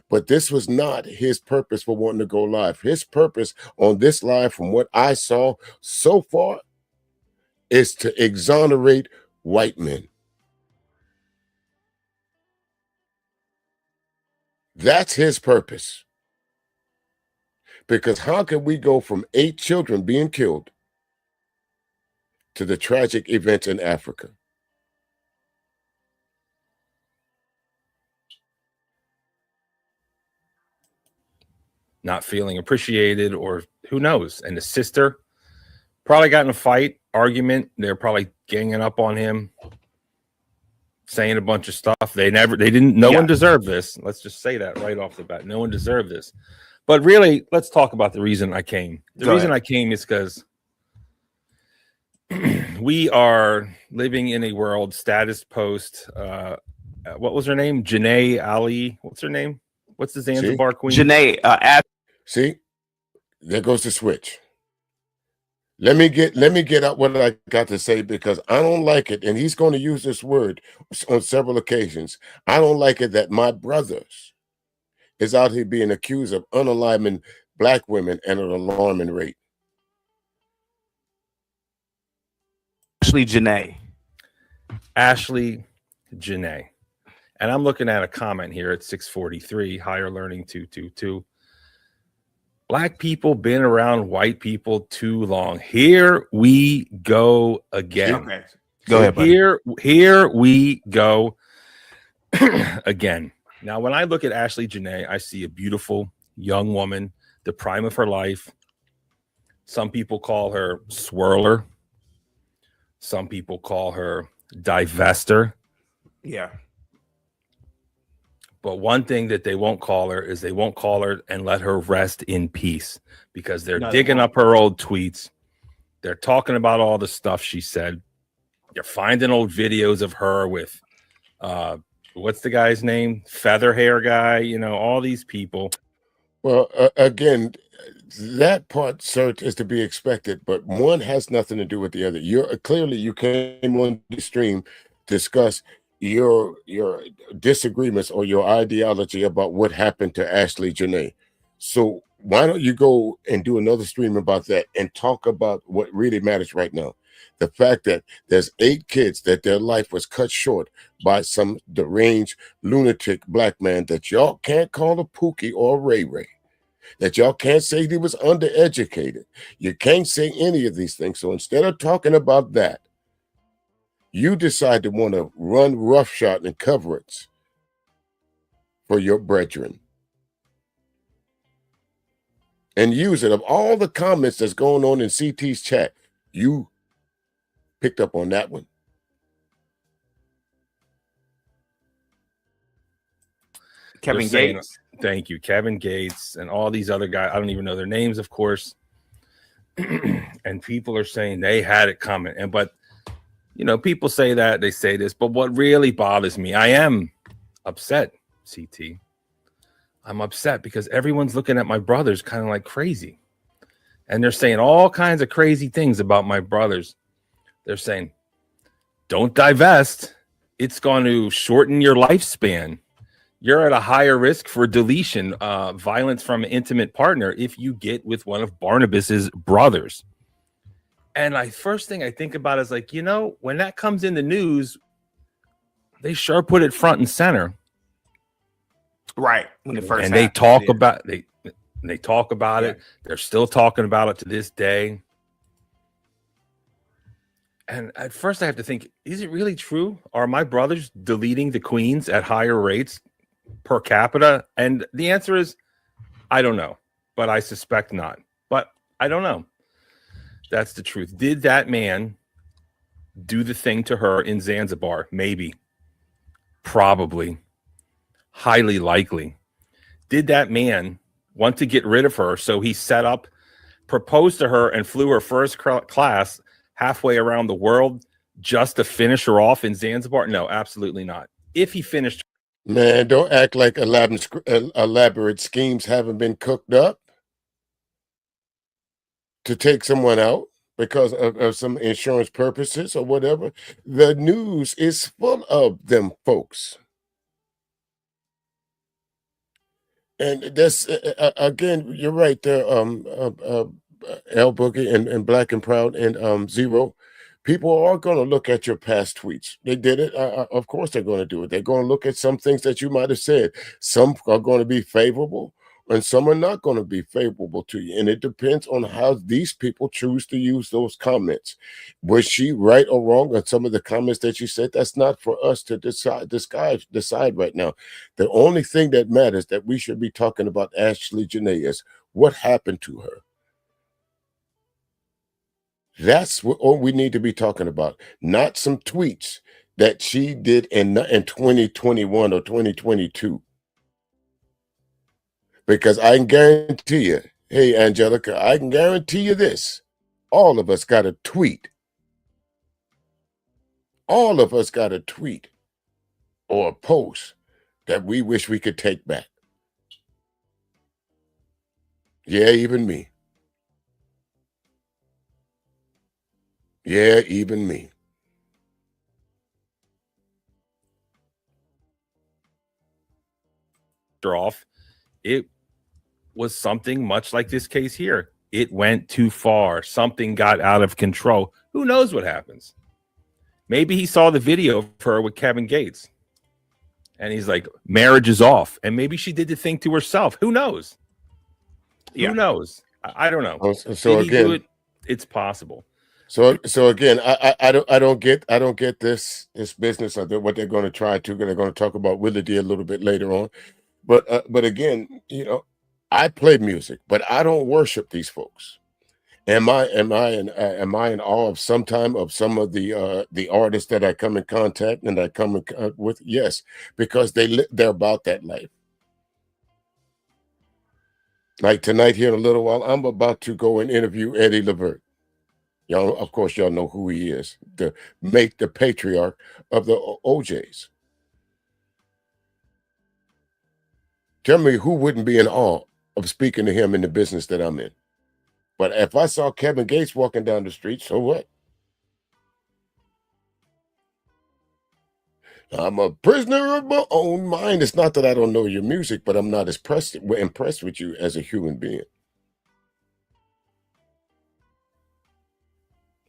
S3: But this was not his purpose for wanting to go live. His purpose on this live, from what I saw so far, is to exonerate white men. That's his purpose. Because how can we go from 8 children being killed to the tragic events in Africa?
S10: Not feeling appreciated, or who knows? And the sister probably got in a fight, argument. They're probably ganging up on him, saying a bunch of stuff. No one deserved this. Let's just say that right off the bat. No one deserved this. But really, let's talk about the reason I came. The reason I came is because we are living in a world status post. What was her name? Janae Ali. What's her name? What's the Zanzibar queen?
S11: Janae.
S3: See, there goes the switch. Let me get out what I got to say, because I don't like it, and he's going to use this word on several occasions. I don't like it that my brothers is out here being accused of unaliving black women at an alarming rate.
S11: Actually, Janae.
S10: Ashley Janae. And I'm looking at a comment here at 643, Higher Learning 222. Black people been around white people too long. Here we go again.
S11: Okay. Go ahead, buddy.
S10: Here we go again. Now, when I look at Ashley Janae, I see a beautiful young woman, the prime of her life. Some people call her swirler. Some people call her divester.
S11: Yeah.
S10: But one thing that they won't call her is they won't call her and let her rest in peace, because they're digging up her old tweets. They're talking about all the stuff she said. They're finding old videos of her with, what's the guy's name? Feather hair guy, you know, all these people.
S3: Well, again, that part, sir, is to be expected, but one has nothing to do with the other. You're clearly, you came on the stream, discuss your disagreements or your ideology about what happened to Ashley Janae. So why don't you go and do another stream about that and talk about what really matters right now? The fact that there's 8 kids that their life was cut short by some deranged lunatic black man that y'all can't call a Pookie or a Ray Ray, that y'all can't say he was undereducated. You can't say any of these things. So instead of talking about that, you decide to want to run roughshod and coverage for your brethren and use it. Of all the comments that's going on in CT's chat, you picked up on that one.
S11: Kevin Gates.
S10: Thank you. Kevin Gates and all these other guys. I don't even know their names, of course. And people are saying they had it coming. But you know, people say that, they say this, but what really bothers me, I am upset, CT. I'm upset because everyone's looking at my brothers kind of like crazy. And they're saying all kinds of crazy things about my brothers. They're saying, don't divest. It's going to shorten your lifespan. You're at a higher risk for deletion, violence from an intimate partner if you get with one of Barnabas's brothers. And first thing I think about is like, you know, when that comes in the news, they sure put it front and center.
S11: Right. When it first
S10: and they talk about they talk about it. They're still talking about it to this day. And at first I have to think, is it really true? Are my brothers deleting the queens at higher rates per capita? And the answer is, I don't know, but I suspect not. But I don't know. That's the truth. Did that man do the thing to her in Zanzibar? Maybe. Probably. Highly likely. Did that man want to get rid of her, so he set up, proposed to her, and flew her first class halfway around the world just to finish her off in Zanzibar? No, absolutely not. If he finished...
S3: Man, don't act like elaborate schemes haven't been cooked up to take someone out because of some insurance purposes or whatever. The news is full of them folks. And that's, again, you're right there, L Boogie and Black and Proud and Zero. People are going to look at your past tweets. They did it. Of course they're going to do it. They're going to look at some things that you might have said. Some are going to be favorable and some are not going to be favorable to you. And it depends on how these people choose to use those comments. Was she right or wrong on some of the comments that she said? That's not for us to decide right now. The only thing that matters that we should be talking about Ashley Janae is what happened to her. That's what we need to be talking about, not some tweets that she did in 2021 or 2022. Because I can guarantee you, hey, Angelica, I can guarantee you this. All of us got a tweet. All of us got a tweet or a post that we wish we could take back. Yeah, even me. Yeah, even me.
S10: Off, it was something much like this case here. It went too far. Something got out of control. Who knows what happens? Maybe he saw the video of her with Kevin Gates, and he's like, marriage is off. And maybe she did the thing to herself. Who knows?
S11: Yeah.
S10: Who knows? I don't know.
S3: So
S10: Did he do
S3: again,
S10: it? It's possible.
S3: so again, I don't get this business of what they're going to try to. They're going to talk about Willie D a little bit later on, but again, you know, I play music, but I don't worship these folks. Am I in awe of some of the artists that I come in contact and I come in with? Yes, because they're about that life. Like tonight here in a little while, I'm about to go and interview Eddie Levert. Y'all, of course, y'all know who he is, the patriarch of the OJs. Tell me who wouldn't be in awe of speaking to him in the business that I'm in. But if I saw Kevin Gates walking down the street, so what? I'm a prisoner of my own mind. It's not that I don't know your music, but I'm not as impressed with you as a human being.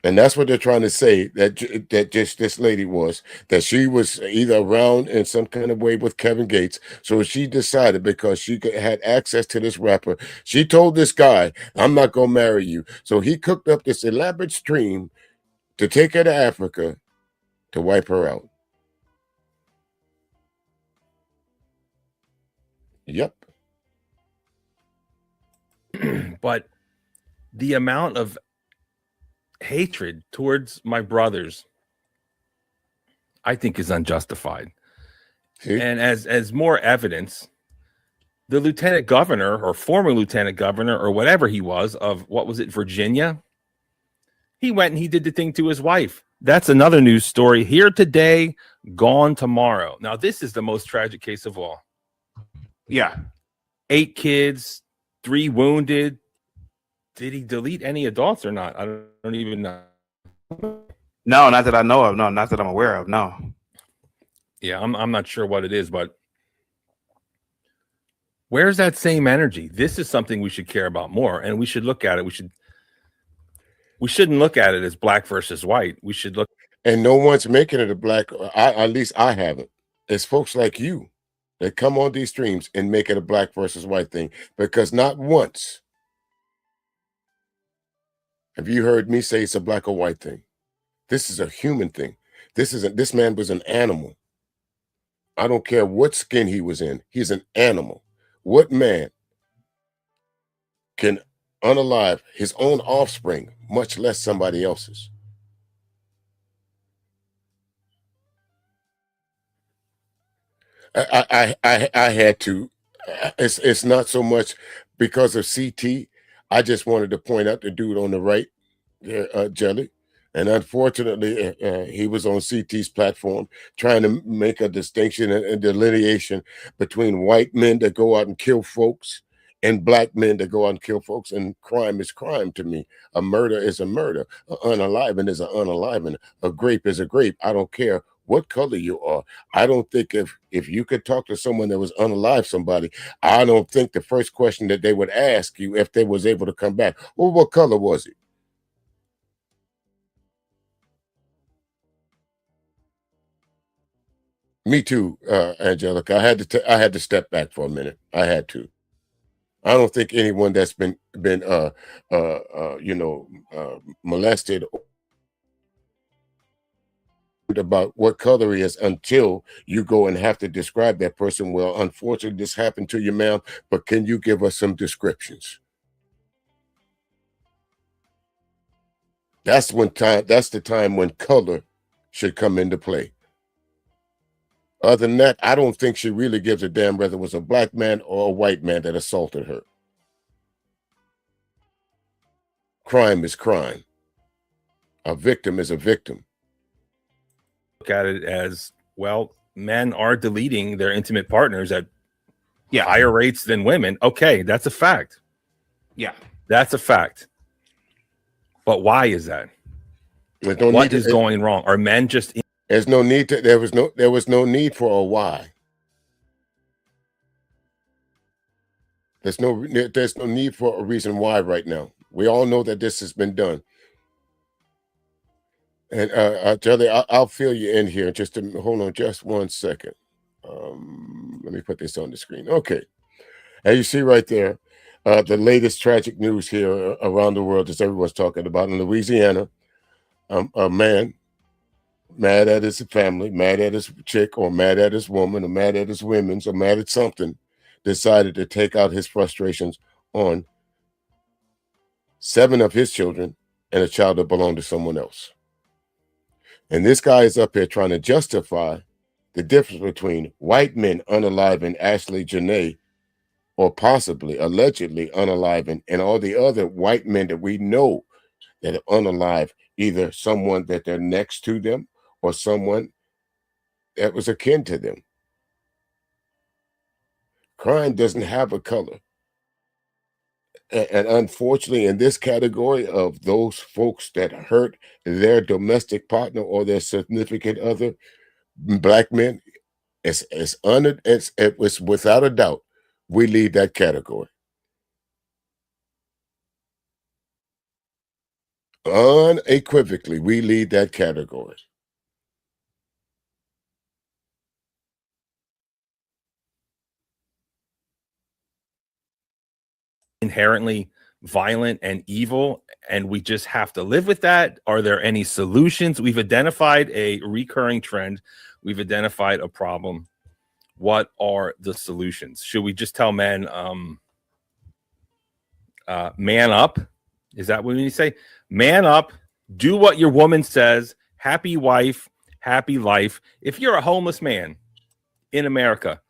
S3: And that's what they're trying to say, that just this lady was, that she was either around in some kind of way with Kevin Gates. So she decided, because she had access to this rapper, she told this guy, I'm not going to marry you. So he cooked up this elaborate scheme to take her to Africa to wipe her out. Yep.
S10: But the amount of hatred towards my brothers, I think, is unjustified.
S3: See?
S10: And as more evidence, the lieutenant governor or former lieutenant governor or whatever he was of, what was it, Virginia, he went and he did the thing to his wife. That's another news story. Here today, gone tomorrow. Now, this is the most tragic case of all.
S11: Yeah.
S10: 8 kids, 3 wounded. Did he delete any adults or not? I don't even know.
S11: No, not that I know of. No, not that I'm aware of. No.
S10: Yeah, I'm not sure what it is, but where's that same energy? This is something we should care about more, and we should look at it. We shouldn't look at it as black versus white. We should look.
S3: And no one's making it a black. At least I haven't. It's folks like you that come on these streams and make it a black versus white thing, because not once have you heard me say it's a black or white thing. This is a human thing. This man was an animal. I don't care what skin he was in. He's an animal. What man can unalive his own offspring, much less somebody else's? I had to. It's not so much because of CT. I just wanted to point out the dude on the right, Jelly. And unfortunately, he was on CT's platform trying to make a distinction and delineation between white men that go out and kill folks and black men that go out and kill folks. And crime is crime to me. A murder is a murder. An unaliving is an unaliving. A grape is a grape. I don't care what color you are. I don't think if you could talk to someone that was unalive somebody, I don't think the first question that they would ask you, if they was able to come back, well, what color was he? Me too, Angelica. I had to step back for a minute. I had to. I don't think anyone that's been molested about what color he is until you go and have to describe that person. Well, unfortunately, this happened to you, ma'am, but can you give us some descriptions? That's the time when color should come into play. Other than that, I don't think she really gives a damn whether it was a black man or a white man that assaulted her. Crime is crime. A victim is a victim.
S10: Look at it as, well, men are deleting their intimate partners at higher rates than women. Okay, that's a fact.
S11: Yeah,
S10: that's a fact. But why is that? What is going wrong? Are men just?
S3: There's no need to. There was no need for a why. There's no need for a reason why right now. We all know that this has been done. And Jelly, I'll fill you in here. Hold on just 1 second. Let me put this on the screen. Okay. As you see right there, the latest tragic news here around the world, as everyone's talking about, in Louisiana, a man mad at his family, mad at his chick, or mad at his woman, or mad at his women's, or mad at something, decided to take out his frustrations on 7 of his children and a child that belonged to someone else. And this guy is up here trying to justify the difference between white men unaliving Ashley Janae, or possibly, allegedly unaliving, and all the other white men that we know that are unalive, either someone that they're next to them or someone that was akin to them. Crime doesn't have a color. And unfortunately, in this category of those folks that hurt their domestic partner or their significant other, black men, it's without a doubt, we lead that category. Unequivocally, we lead that category.
S10: Inherently violent and evil, and we just have to live with that? Are there any solutions? We've identified a recurring trend. We've identified a problem. What are the solutions? Should we just tell men, man up? Is that what we say? Man up, do what your woman says, happy wife, happy life. If you're a homeless man in America,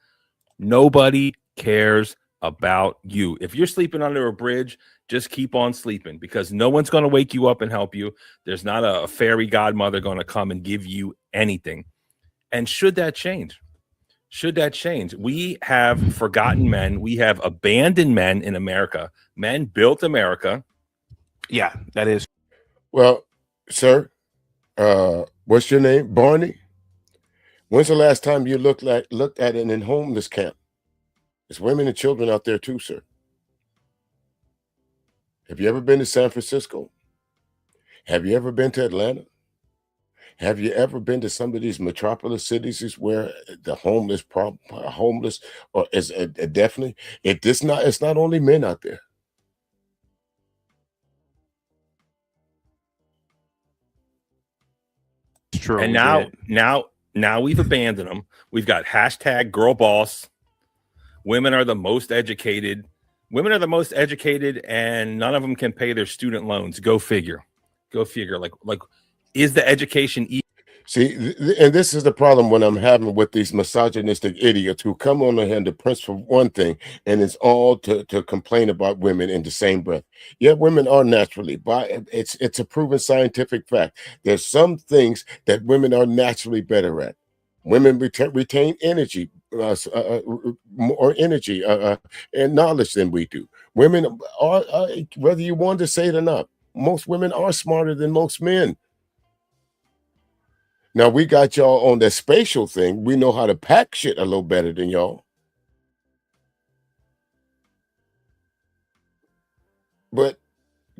S10: nobody cares about you. If you're sleeping under a bridge, just keep on sleeping, because no one's going to wake you up and help you. There's not a fairy godmother going to come and give you anything. And should that change? Should that change? We have forgotten men. We have abandoned men in America. Men built America.
S11: Yeah, that is.
S3: Well, sir, what's your name? Barney? When's the last time you looked at it in homeless camp? There's women and children out there too, sir. Have you ever been to San Francisco? Have you ever been to Atlanta? Have you ever been to some of these metropolis cities where the homeless or is definitely it's not only men out there.
S11: It's true.
S10: And now we've abandoned them. We've got hashtag girl boss. Women are the most educated. Women are the most educated, and none of them can pay their student loans. Go figure. Go figure. Like, is the education
S3: See, and this is the problem when I'm having with these misogynistic idiots who come on the hand to press for one thing, and it's all to complain about women in the same breath. Yeah, women are naturally, it's a proven scientific fact. There's some things that women are naturally better at. Women retain energy, more energy and knowledge than we do. Women are, whether you want to say it or not, most women are smarter than most men. Now, we got y'all on that spatial thing. We know how to pack shit a little better than y'all. But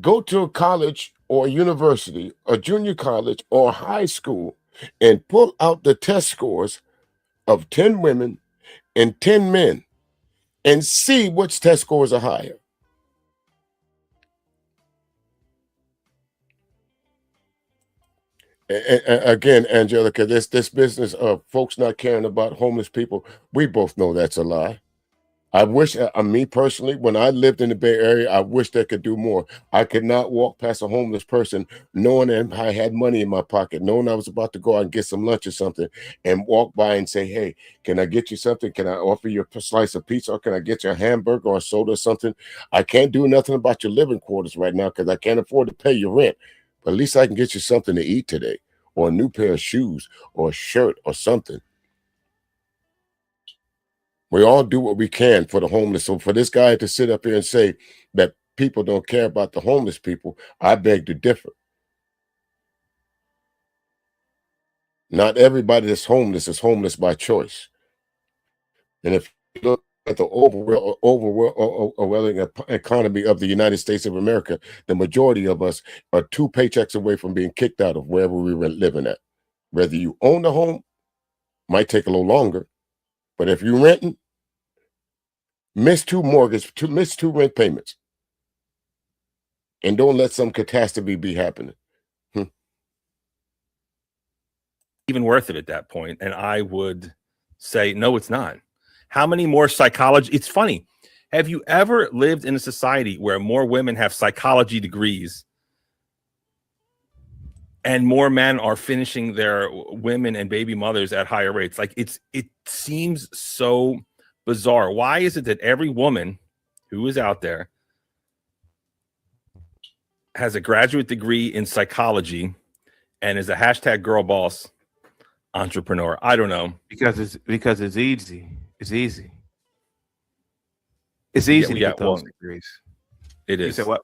S3: go to a college or a university, a junior college or high school, and pull out the test scores of 10 women and 10 men and see which test scores are higher. Again, Angelica, this business of folks not caring about homeless people, we both know that's a lie. I wish, me personally, when I lived in the Bay Area, I wished I could do more. I could not walk past a homeless person knowing that I had money in my pocket, knowing I was about to go out and get some lunch or something, and walk by and say, hey, can I get you something? Can I offer you a slice of pizza? Or can I get you a hamburger or a soda or something? I can't do nothing about your living quarters right now because I can't afford to pay your rent. But at least I can get you something to eat today, or a new pair of shoes, or a shirt, or something. We all do what we can for the homeless. So for this guy to sit up here and say that people don't care about the homeless people, I beg to differ. Not everybody that's homeless is homeless by choice. And if you look at the overwhelming economy of the United States of America, the majority of us are 2 paychecks away from being kicked out of wherever we were living at. Whether you own the home, might take a little longer, but if you're renting, miss 2 rent payments, and don't let some catastrophe be happening.
S10: Even worth it at that point, and I would say no, it's not. How many more psychology? It's funny. Have you ever lived in a society where more women have psychology degrees and more men are finishing their women and baby mothers at higher rates? Like it seems so bizarre. Why is it that every woman who is out there has a graduate degree in psychology and is a hashtag girl boss entrepreneur? I don't know.
S11: Because it's easy. It's easy. It's easy to get those degrees.
S10: It is.
S11: You said what?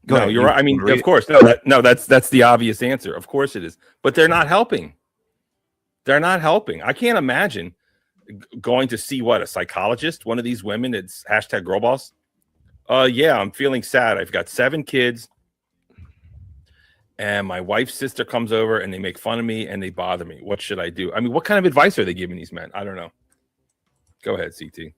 S10: Go ahead. You're right. I mean, of course. That's the obvious answer. Of course it is. But they're not helping. They're not helping. I can't imagine going to see a psychologist, one of these women that's hashtag girl boss. Yeah, I'm feeling sad. I've got 7 kids. And my wife's sister comes over and they make fun of me and they bother me. What should I do? I mean, what kind of advice are they giving these men? I don't know. Go ahead, CT.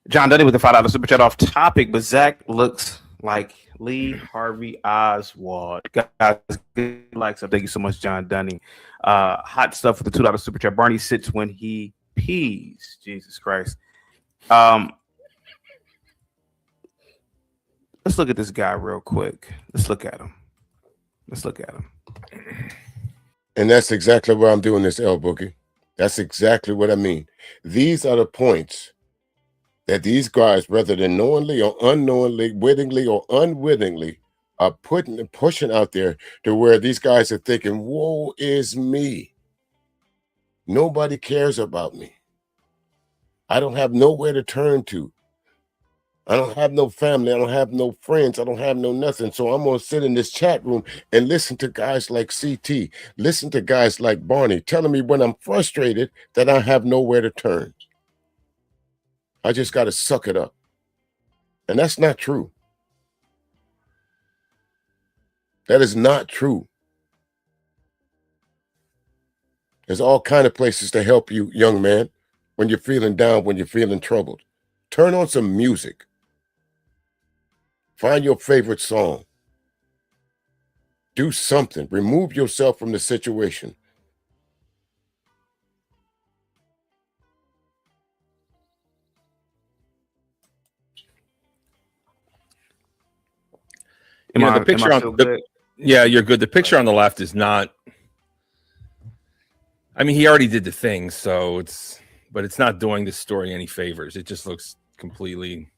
S11: John Dudley with the $5 super chat off topic, but Zach looks like Lee Harvey Oswald. Guys, good likes up. Thank you so much, John Dunning. Hot stuff with the $2 super chat. Barney sits when he pees. Jesus Christ. Let's look at this guy real quick. Let's look at him.
S3: And that's exactly why I'm doing this, L Boogie. That's exactly what I mean. These are the points that these guys, whether they're knowingly or unknowingly, wittingly or unwittingly, are pushing out there to where these guys are thinking, woe is me. Nobody cares about me. I don't have nowhere to turn to. I don't have no family. I don't have no friends. I don't have no nothing. So I'm going to sit in this chat room and listen to guys like CT, listen to guys like Barney telling me when I'm frustrated that I have nowhere to turn. I just got to suck it up. And that's not true. That is not true. There's all kind of places to help you, young man, when you're feeling down, when you're feeling troubled. Turn on some music. Find your favorite song. Do something. Remove yourself from the situation.
S10: The picture you're good. The picture on the left is not. I mean, he already did the thing, but it's not doing this story any favors. It just looks completely.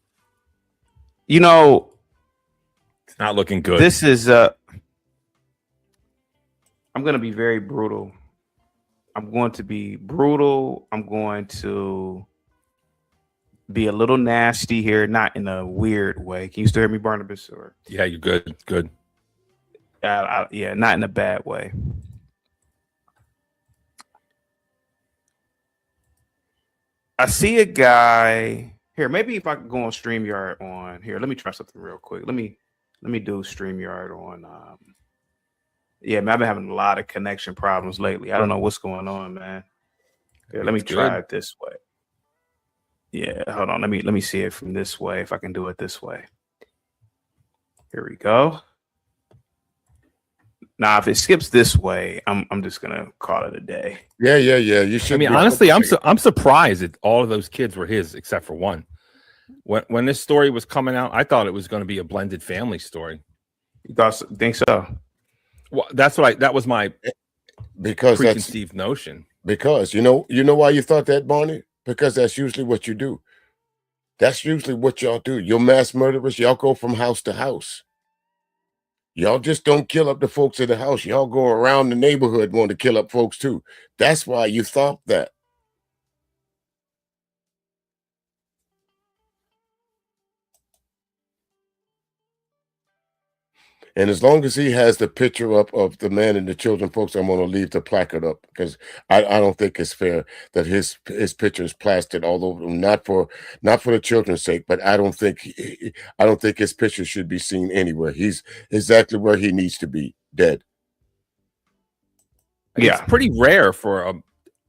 S11: It's
S10: not looking good.
S11: This is I'm going to be very brutal. I'm going to be a little nasty here, not in a weird way. Can you still hear me, Barnabas? Or
S10: yeah, you're good. Good.
S11: Yeah, not in a bad way. I see a guy here. Maybe if I could go on StreamYard on here. Let me try something real quick. Let me do StreamYard on. Yeah, man, I've been having a lot of connection problems lately. I don't know what's going on, man. Here, let me try it this way. Yeah, hold on. Let me see it from this way. If I can do it this way. Here we go. Now, if it skips this way, I'm just gonna call it a day.
S3: Yeah. You should.
S10: I mean, honestly, I'm surprised that all of those kids were his, except for one. When this story was coming out, I thought it was going to be a blended family story.
S11: You think so?
S10: Well, that was my preconceived notion.
S3: Because you know why you thought that, Barney? Because that's usually what you do. That's usually what y'all do. You're mass murderers. Y'all go from house to house. Y'all just don't kill up the folks in the house. Y'all go around the neighborhood wanting to kill up folks too. That's why you thought that. And as long as he has the picture up of the man and the children, folks, I'm going to leave the placard up because I don't think it's fair that his picture is plastered all over him. Not for the children's sake, but I don't think his picture should be seen anywhere. He's exactly where he needs to be, dead.
S10: It's pretty rare for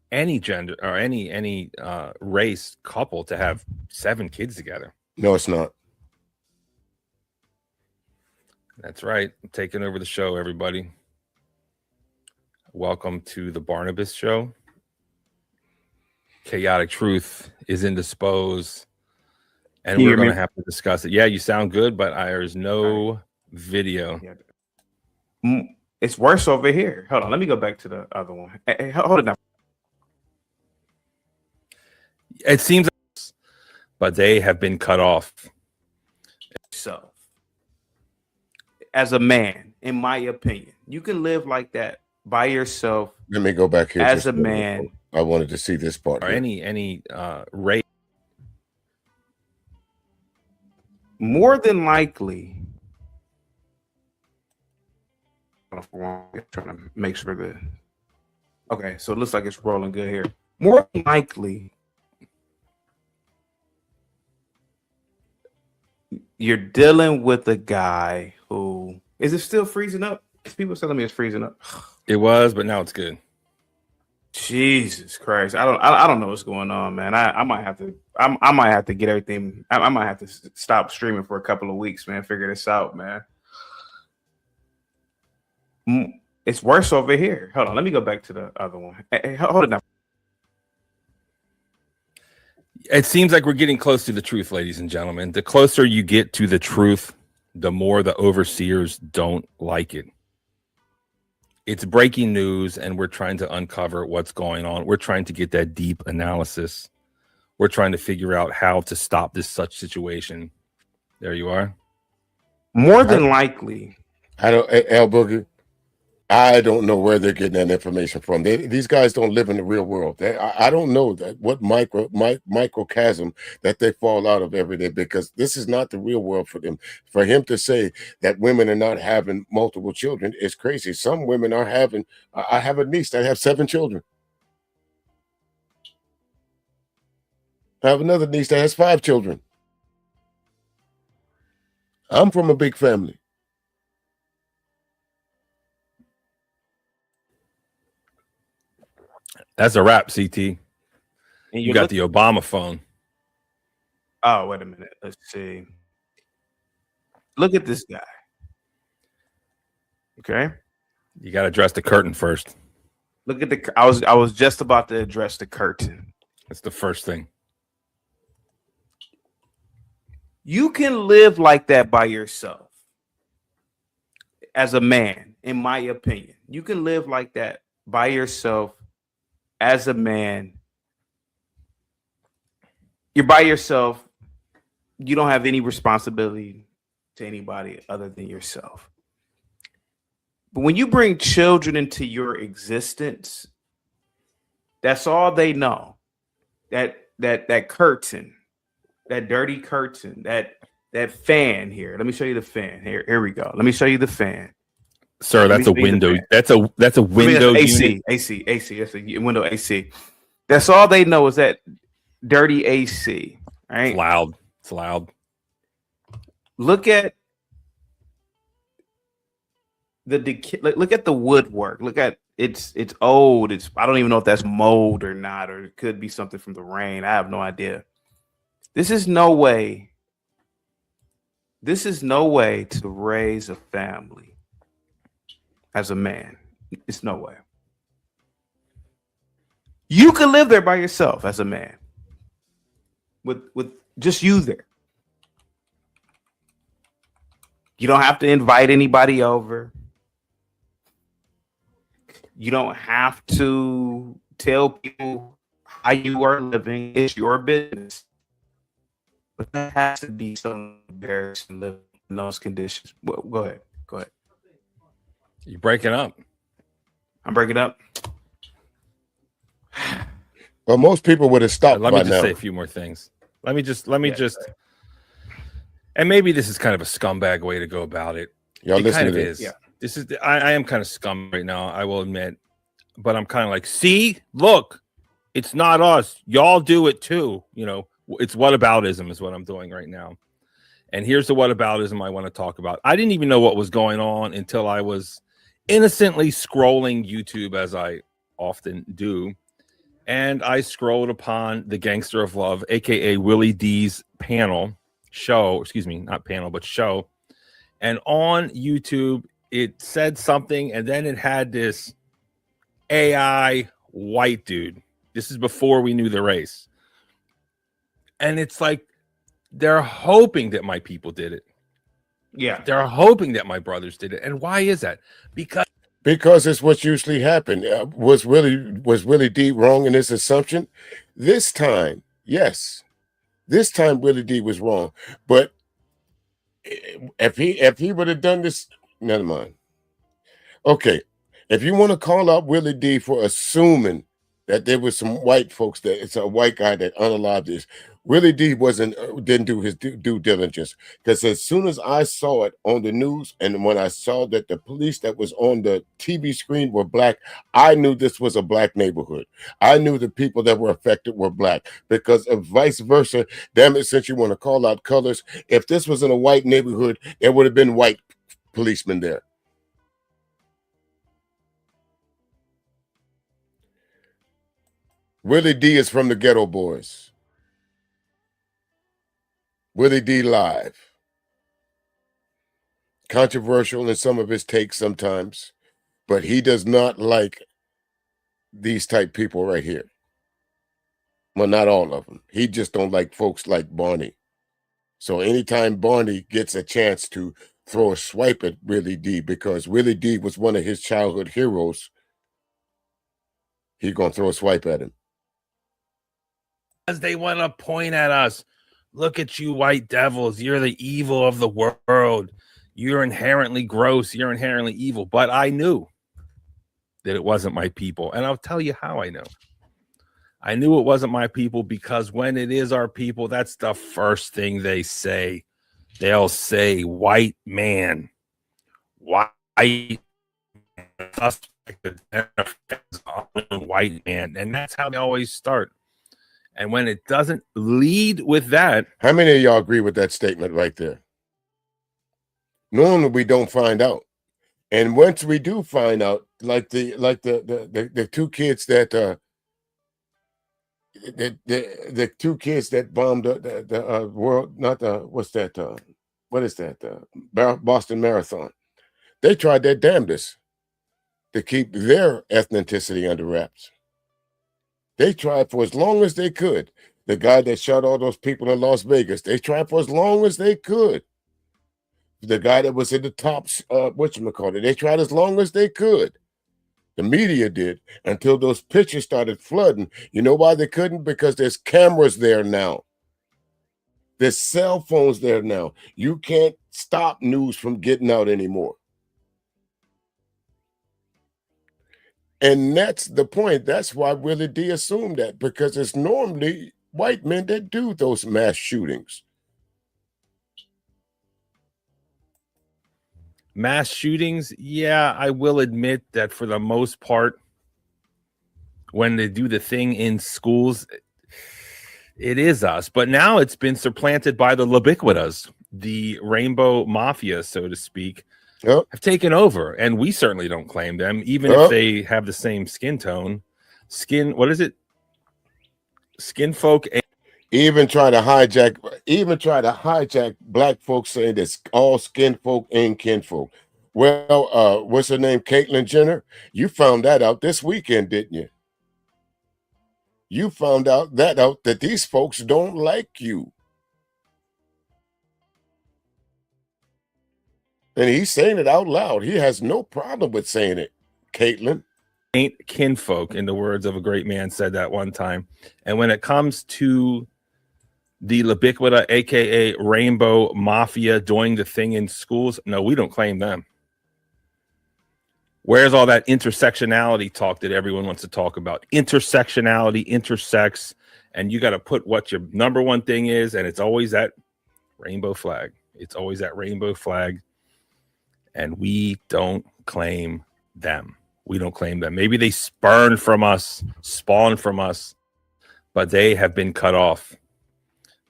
S10: any gender or any race couple to have 7 kids together.
S3: No, it's not.
S10: That's right. I'm taking over the show, everybody. Welcome to the Barnabas Show. Chaotic truth is indisposed, and we're going to have to discuss it. Yeah, you sound good, but there's no video.
S11: It's worse over here. Hold on. Let me go back to the other one. Hey, hold it now.
S10: It seems, but they have been cut off.
S11: So, as a man, in my opinion, you can live like that by yourself.
S3: Let me go back here.
S11: As a man,
S3: I wanted to see this part.
S10: Or any race.
S11: More than likely, I'm trying to make sure that. Okay, so it looks like it's rolling good here. More than likely, you're dealing with a guy who is it still freezing up? People telling me it's freezing up.
S10: It was, but now it's good.
S11: Jesus Christ! I don't know what's going on, man. I might have to. I might have to get everything. I might have to stop streaming for a couple of weeks, man. Figure this out, man. It's worse over here. Hold on, let me go back to the other one. Hey, hold it now.
S10: It seems like we're getting close to the truth, ladies and gentlemen. The closer you get to the truth, the more the overseers don't like it. It's breaking news, and we're trying to uncover what's going on. We're trying to get that deep analysis. We're trying to figure out how to stop this such situation. There you are.
S11: More than likely.
S3: Al Boogie, I don't know where they're getting that information from. These guys don't live in the real world. I don't know that what microcosm that they fall out of every day, because this is not the real world for them. For him to say that women are not having multiple children is crazy. Some women are having. I have a niece that has 7 children. I have another niece that has 5 children. I'm from a big family.
S10: That's a wrap, CT. And you got the Obama phone.
S11: Oh, wait a minute. Let's see. Look at this guy. Okay.
S10: You got to address the curtain first.
S11: Look at the. I was just about to address the curtain.
S10: That's the first thing.
S11: You can live like that by yourself. As a man, in my opinion, you can live like that by yourself. As a man, you're by yourself. You don't have any responsibility to anybody other than yourself. But when you bring children into your existence, that's all they know. That curtain, that dirty curtain, that fan here. Let me show you the fan. Here we go. Let me show you the fan.
S10: Sir, that's a window. That's a window.
S11: AC. That's a window AC. That's all they know is that dirty AC. Right?
S10: It's loud.
S11: Look at look at the woodwork. Look at it's old. I don't even know if that's mold or not, or it could be something from the rain. I have no idea. This is no way to raise a family. As a man, it's no way. You can live there by yourself as a man, with just you there. You don't have to invite anybody over. You don't have to tell people how you are living. It's your business. But that has to be so embarrassing living in those conditions. Well, go ahead.
S10: You're breaking up.
S11: I'm breaking up.
S3: Well, most people would have stopped.
S10: Let me just say a few more things. Let me just, and maybe this is kind of a scumbag way to go about it.
S3: Y'all
S10: It
S3: listen
S10: kind
S3: to
S10: of
S3: this.
S10: is. Yeah. This is. I am kind of scum right now. I will admit, but I'm kind of like, see, look, it's not us. Y'all do it too. You know, it's whataboutism is what I'm doing right now. And here's the whataboutism I want to talk about. I didn't even know what was going on until I was innocently scrolling YouTube, as I often do. And I scrolled upon the Gangster of Love, aka Willie D's show. And on YouTube, it said something, and then it had this AI white dude. This is before we knew the race. And it's like, they're hoping that my people did it.
S11: Yeah.
S10: They're hoping that my brothers did it. And why is that?
S3: Because it's what usually happened. Was Willie D wrong in his assumption? This time, yes. This time Willie D was wrong. But if he would have done this, never mind. Okay. If you want to call out Willie D for assuming that there was some white folks that it's a white guy that unalived this, Willie D didn't do his due diligence, because as soon as I saw it on the news and when I saw that the police that was on the TV screen were black, I knew this was a black neighborhood. I knew the people that were affected were black, because if vice versa, damn it, since you want to call out colors, if this was in a white neighborhood, there would have been white policemen there. Willie D is from the Ghetto Boys. Willie D live. Controversial in some of his takes sometimes, but he does not like these type people right here. Well, not all of them. He just don't like folks like Barney. So anytime Barney gets a chance to throw a swipe at Willie D, because Willie D was one of his childhood heroes, he's going to throw a swipe at him.
S10: Because they want to point at us. Look at you, white devils. You're the evil of the world. You're inherently gross. You're inherently evil. But I knew that it wasn't my people. And I'll tell you how I know. I knew it wasn't my people because when it is our people, that's the first thing they say. They'll say, white man. White white man. And that's how they always start. And when it doesn't lead with that.
S3: How many of y'all agree with that statement right there? Normally we don't find out. And once we do find out, like the two kids that the two kids that bombed the world, not the what's that what is that Boston Marathon, they tried their damnedest to keep their ethnicity under wraps. They tried for as long as they could. The guy that shot all those people in Las Vegas, they tried for as long as they could. The guy that was in the top, whatchamacallit, they tried as long as they could. The media did, until those pictures started flooding. You know why they couldn't? Because there's cameras there now. There's cell phones there now. You can't stop news from getting out anymore. And that's the point. That's why Willie D assumed that, because it's normally white men that do those mass shootings.
S10: Mass shootings, yeah, I will admit that for the most part, when they do the thing in schools, it is us. But now it's been supplanted by the Libiquitas, the rainbow mafia, so to speak, have taken over. And we certainly don't claim them, even if they have the same skin tone. What is it? Skin folk.
S3: Even try to hijack black folks, saying that all skin folk ain't kinfolk. Well, what's her name? Caitlyn Jenner. You found that out this weekend, didn't you? You found out that these folks don't like you. And he's saying it out loud. He has no problem with saying it, Caitlyn.
S10: Ain't kinfolk, in the words of a great man said that one time. And when it comes to the Libiquita, aka Rainbow Mafia, doing the thing in schools, no, we don't claim them. Where's all that intersectionality talk that everyone wants to talk about? Intersectionality, intersex, and you got to put what your number one thing is, and it's always that rainbow flag. It's always that rainbow flag. and we don't claim them. We don't claim them. Maybe they spawned from us, but they have been cut off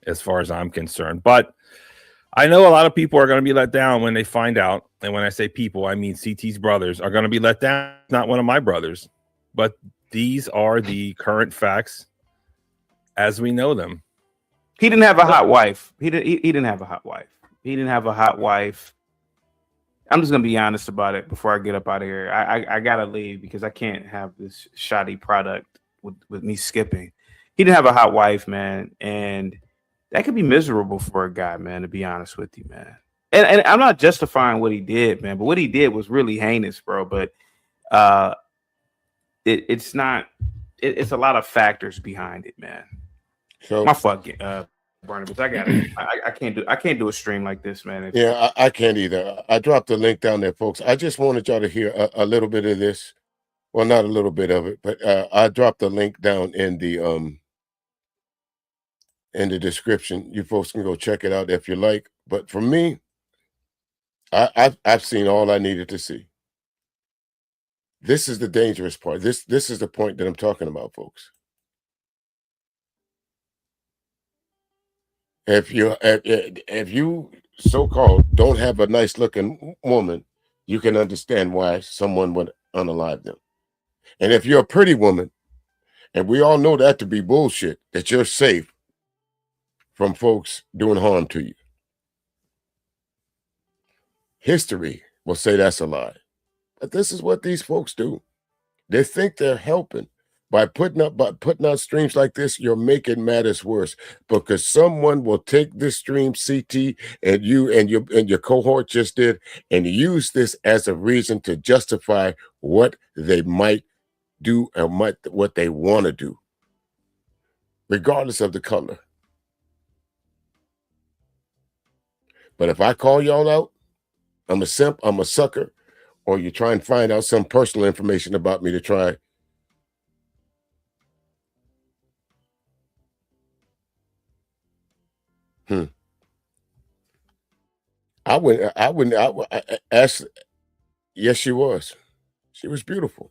S10: as far as I'm concerned. But I know a lot of people are going to be let down when they find out. And when I say people, I mean CT's brothers are going to be let down. Not one of my brothers, but these are the current facts as we know them.
S11: He didn't have a hot wife. He didn't have a hot wife. He didn't have a hot wife. I'm just gonna be honest about it before I get up out of here. I gotta leave because I can't have this shoddy product with me skipping. He didn't have a hot wife, man, and that could be miserable for a guy, man. To be honest with you, man. And I'm not justifying what he did, man, but what he did was really heinous, bro. But it's not. It's a lot of factors behind it, man.
S3: So
S11: my fuck, Barnabas, I can't do a stream like this, man.
S3: Yeah, I can't either. I dropped the link down there, folks. I just wanted y'all to hear a little bit of this. Well, not a little bit of it, but I dropped the link down in the description. You folks can go check it out if you like. But for me, I've seen all I needed to see. This is the dangerous part. This is the point that I'm talking about, folks. If you so-called don't have a nice looking woman, you can understand why someone would unalive them. And if you're a pretty woman, and we all know that to be bullshit, that you're safe from folks doing harm to you. History will say that's a lie. But this is what these folks do. They think they're helping. By putting out streams like this, you're making matters worse because someone will take this stream, CT, and you and your cohort just did, and use this as a reason to justify what they might do or what they want to do, regardless of the color. But if I call y'all out, I'm a simp, I'm a sucker, or you try and find out some personal information about me to try. I wouldn't ask. Yes, she was. She was beautiful.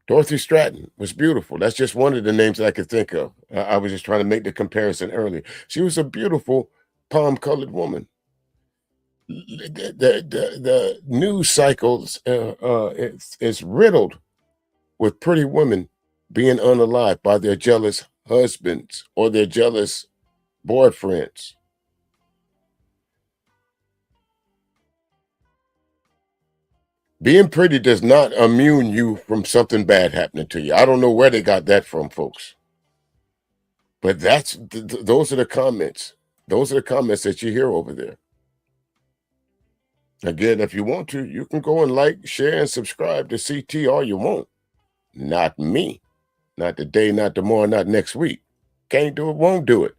S3: Dorothy Stratton was beautiful. That's just one of the names that I could think of. I was just trying to make the comparison earlier. She was a beautiful palm-colored woman. The news cycles is riddled with pretty women being unalived by their jealous husbands or their jealous boyfriends. Being pretty does not immune you from something bad happening to you. I don't know where they got that from, folks. But those are the comments. Those are the comments that you hear over there. Again, if you want to, you can go and like, share, and subscribe to CT all you want. Not me. Not today, not tomorrow, not next week. Can't do it, won't do it.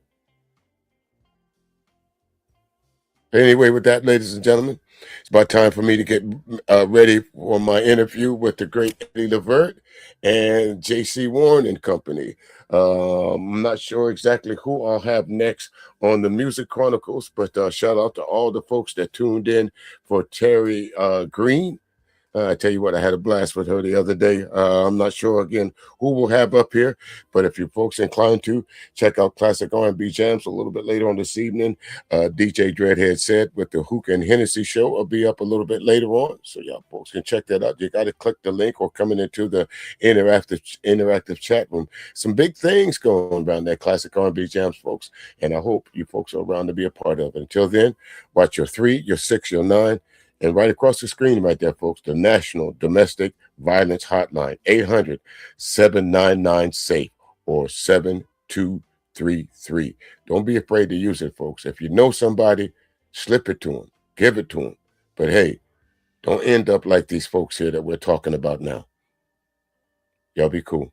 S3: Anyway, with that, ladies and gentlemen, it's about time for me to get ready for my interview with the great Eddie Levert and J.C. Warren and Company. I'm not sure exactly who I'll have next on the Music Chronicles, but shout out to all the folks that tuned in for Terry Green. I tell you what, I had a blast with her the other day. I'm not sure, again, who we'll have up here, but if you folks inclined to, check out Classic R&B Jams a little bit later on this evening. DJ Dreadhead said with the Hookah and Hennessy show will be up a little bit later on, so y'all folks can check that out. You got to click the link or coming into the interactive chat room. Some big things going around that Classic R&B Jams, folks, and I hope you folks are around to be a part of it. Until then, watch your 3, your 6, your 9, and right across the screen right there, folks, the National Domestic Violence Hotline, 800-799-SAFE or 7233. Don't be afraid to use it, folks. If you know somebody, slip it to them, give it to them. But hey, don't end up like these folks here that we're talking about now. Y'all be cool.